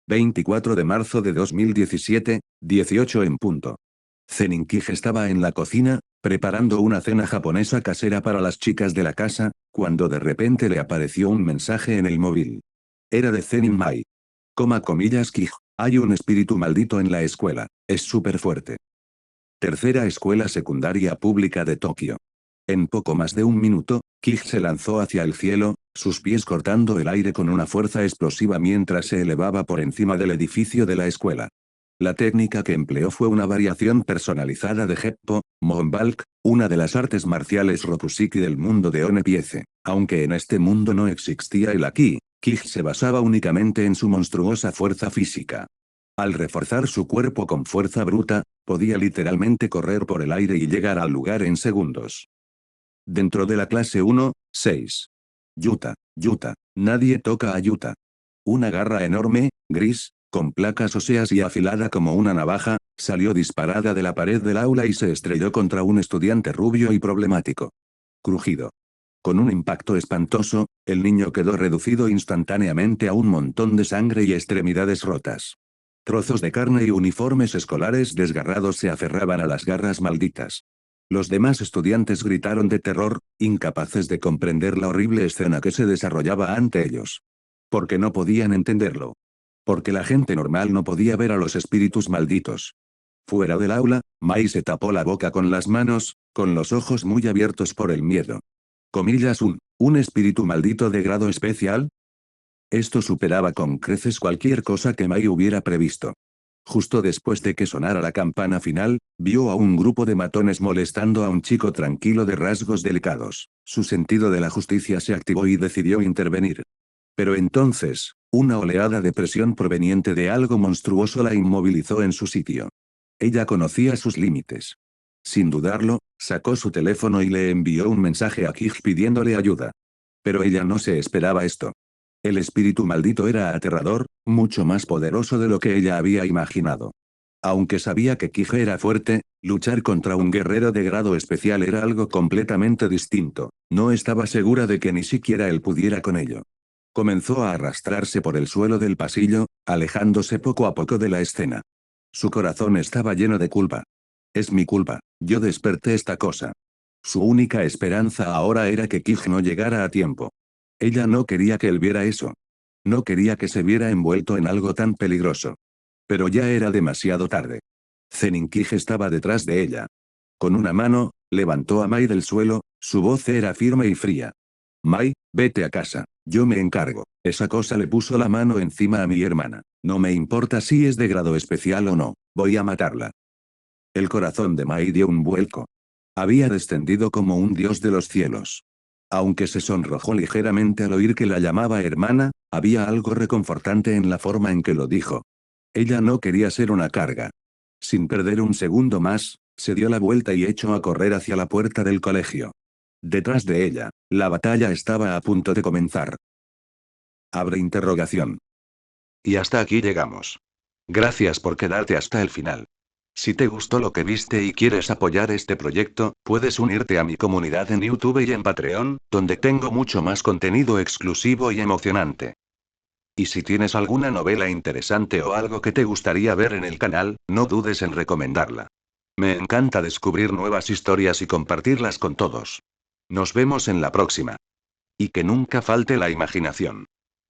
[SPEAKER 2] 24 de marzo de 2017, 18 en punto. Zenin Kij estaba en la cocina, preparando una cena japonesa casera para las chicas de la casa, cuando de repente le apareció un mensaje en el móvil. Era de Zenin Mai. Kij, hay un espíritu maldito en la escuela, es súper fuerte. Tercera escuela secundaria pública de Tokio. En poco más de un minuto, Kij se lanzó hacia el cielo, sus pies cortando el aire con una fuerza explosiva mientras se elevaba por encima del edificio de la escuela. La técnica que empleó fue una variación personalizada de Heppo, Monbalk, una de las artes marciales Rokusiki del mundo de One Piece. Aunque en este mundo no existía el Aki, Kij se basaba únicamente en su monstruosa fuerza física. Al reforzar su cuerpo con fuerza bruta, podía literalmente correr por el aire y llegar al lugar en segundos. Dentro de la clase 1, 6. Yuta, nadie toca a Yuta. Una garra enorme, gris, con placas óseas y afilada como una navaja, salió disparada de la pared del aula y se estrelló contra un estudiante rubio y problemático. Crujido. Con un impacto espantoso, el niño quedó reducido instantáneamente a un montón de sangre y extremidades rotas. Trozos de carne y uniformes escolares desgarrados se aferraban a las garras malditas. Los demás estudiantes gritaron de terror, incapaces de comprender la horrible escena que se desarrollaba ante ellos. Porque no podían entenderlo. Porque la gente normal no podía ver a los espíritus malditos. Fuera del aula, Mai se tapó la boca con las manos, con los ojos muy abiertos por el miedo. Comillas ¿un espíritu maldito de grado especial? Esto superaba con creces cualquier cosa que Mai hubiera previsto. Justo después de que sonara la campana final, vio a un grupo de matones molestando a un chico tranquilo de rasgos delicados. Su sentido de la justicia se activó y decidió intervenir. Pero entonces, una oleada de presión proveniente de algo monstruoso la inmovilizó en su sitio. Ella conocía sus límites. Sin dudarlo, sacó su teléfono y le envió un mensaje a Kij pidiéndole ayuda. Pero ella no se esperaba esto. El espíritu maldito era aterrador, mucho más poderoso de lo que ella había imaginado. Aunque sabía que Kij era fuerte, luchar contra un guerrero de grado especial era algo completamente distinto. No estaba segura de que ni siquiera él pudiera con ello. Comenzó a arrastrarse por el suelo del pasillo, alejándose poco a poco de la escena. Su corazón estaba lleno de culpa. Es mi culpa, yo desperté esta cosa. Su única esperanza ahora era que Kij no llegara a tiempo. Ella no quería que él viera eso. No quería que se viera envuelto en algo tan peligroso. Pero ya era demasiado tarde. Zenin Kij estaba detrás de ella. Con una mano, levantó a Mai del suelo, su voz era firme y fría. Mai, vete a casa, yo me encargo. Esa cosa le puso la mano encima a mi hermana. No me importa si es de grado especial o no, voy a matarla. El corazón de Mai dio un vuelco. Había descendido como un dios de los cielos. Aunque se sonrojó ligeramente al oír que la llamaba hermana, había algo reconfortante en la forma en que lo dijo. Ella no quería ser una carga. Sin perder un segundo más, se dio la vuelta y echó a correr hacia la puerta del colegio. Detrás de ella, la batalla estaba a punto de comenzar. Abre interrogación.
[SPEAKER 1] Y hasta aquí llegamos. Gracias por quedarte hasta el final. Si te gustó lo que viste y quieres apoyar este proyecto, puedes unirte a mi comunidad en YouTube y en Patreon, donde tengo mucho más contenido exclusivo y emocionante. Y si tienes alguna novela interesante o algo que te gustaría ver en el canal, no dudes en recomendarla. Me encanta descubrir nuevas historias y compartirlas con todos. Nos vemos en la próxima. Y que nunca falte la imaginación.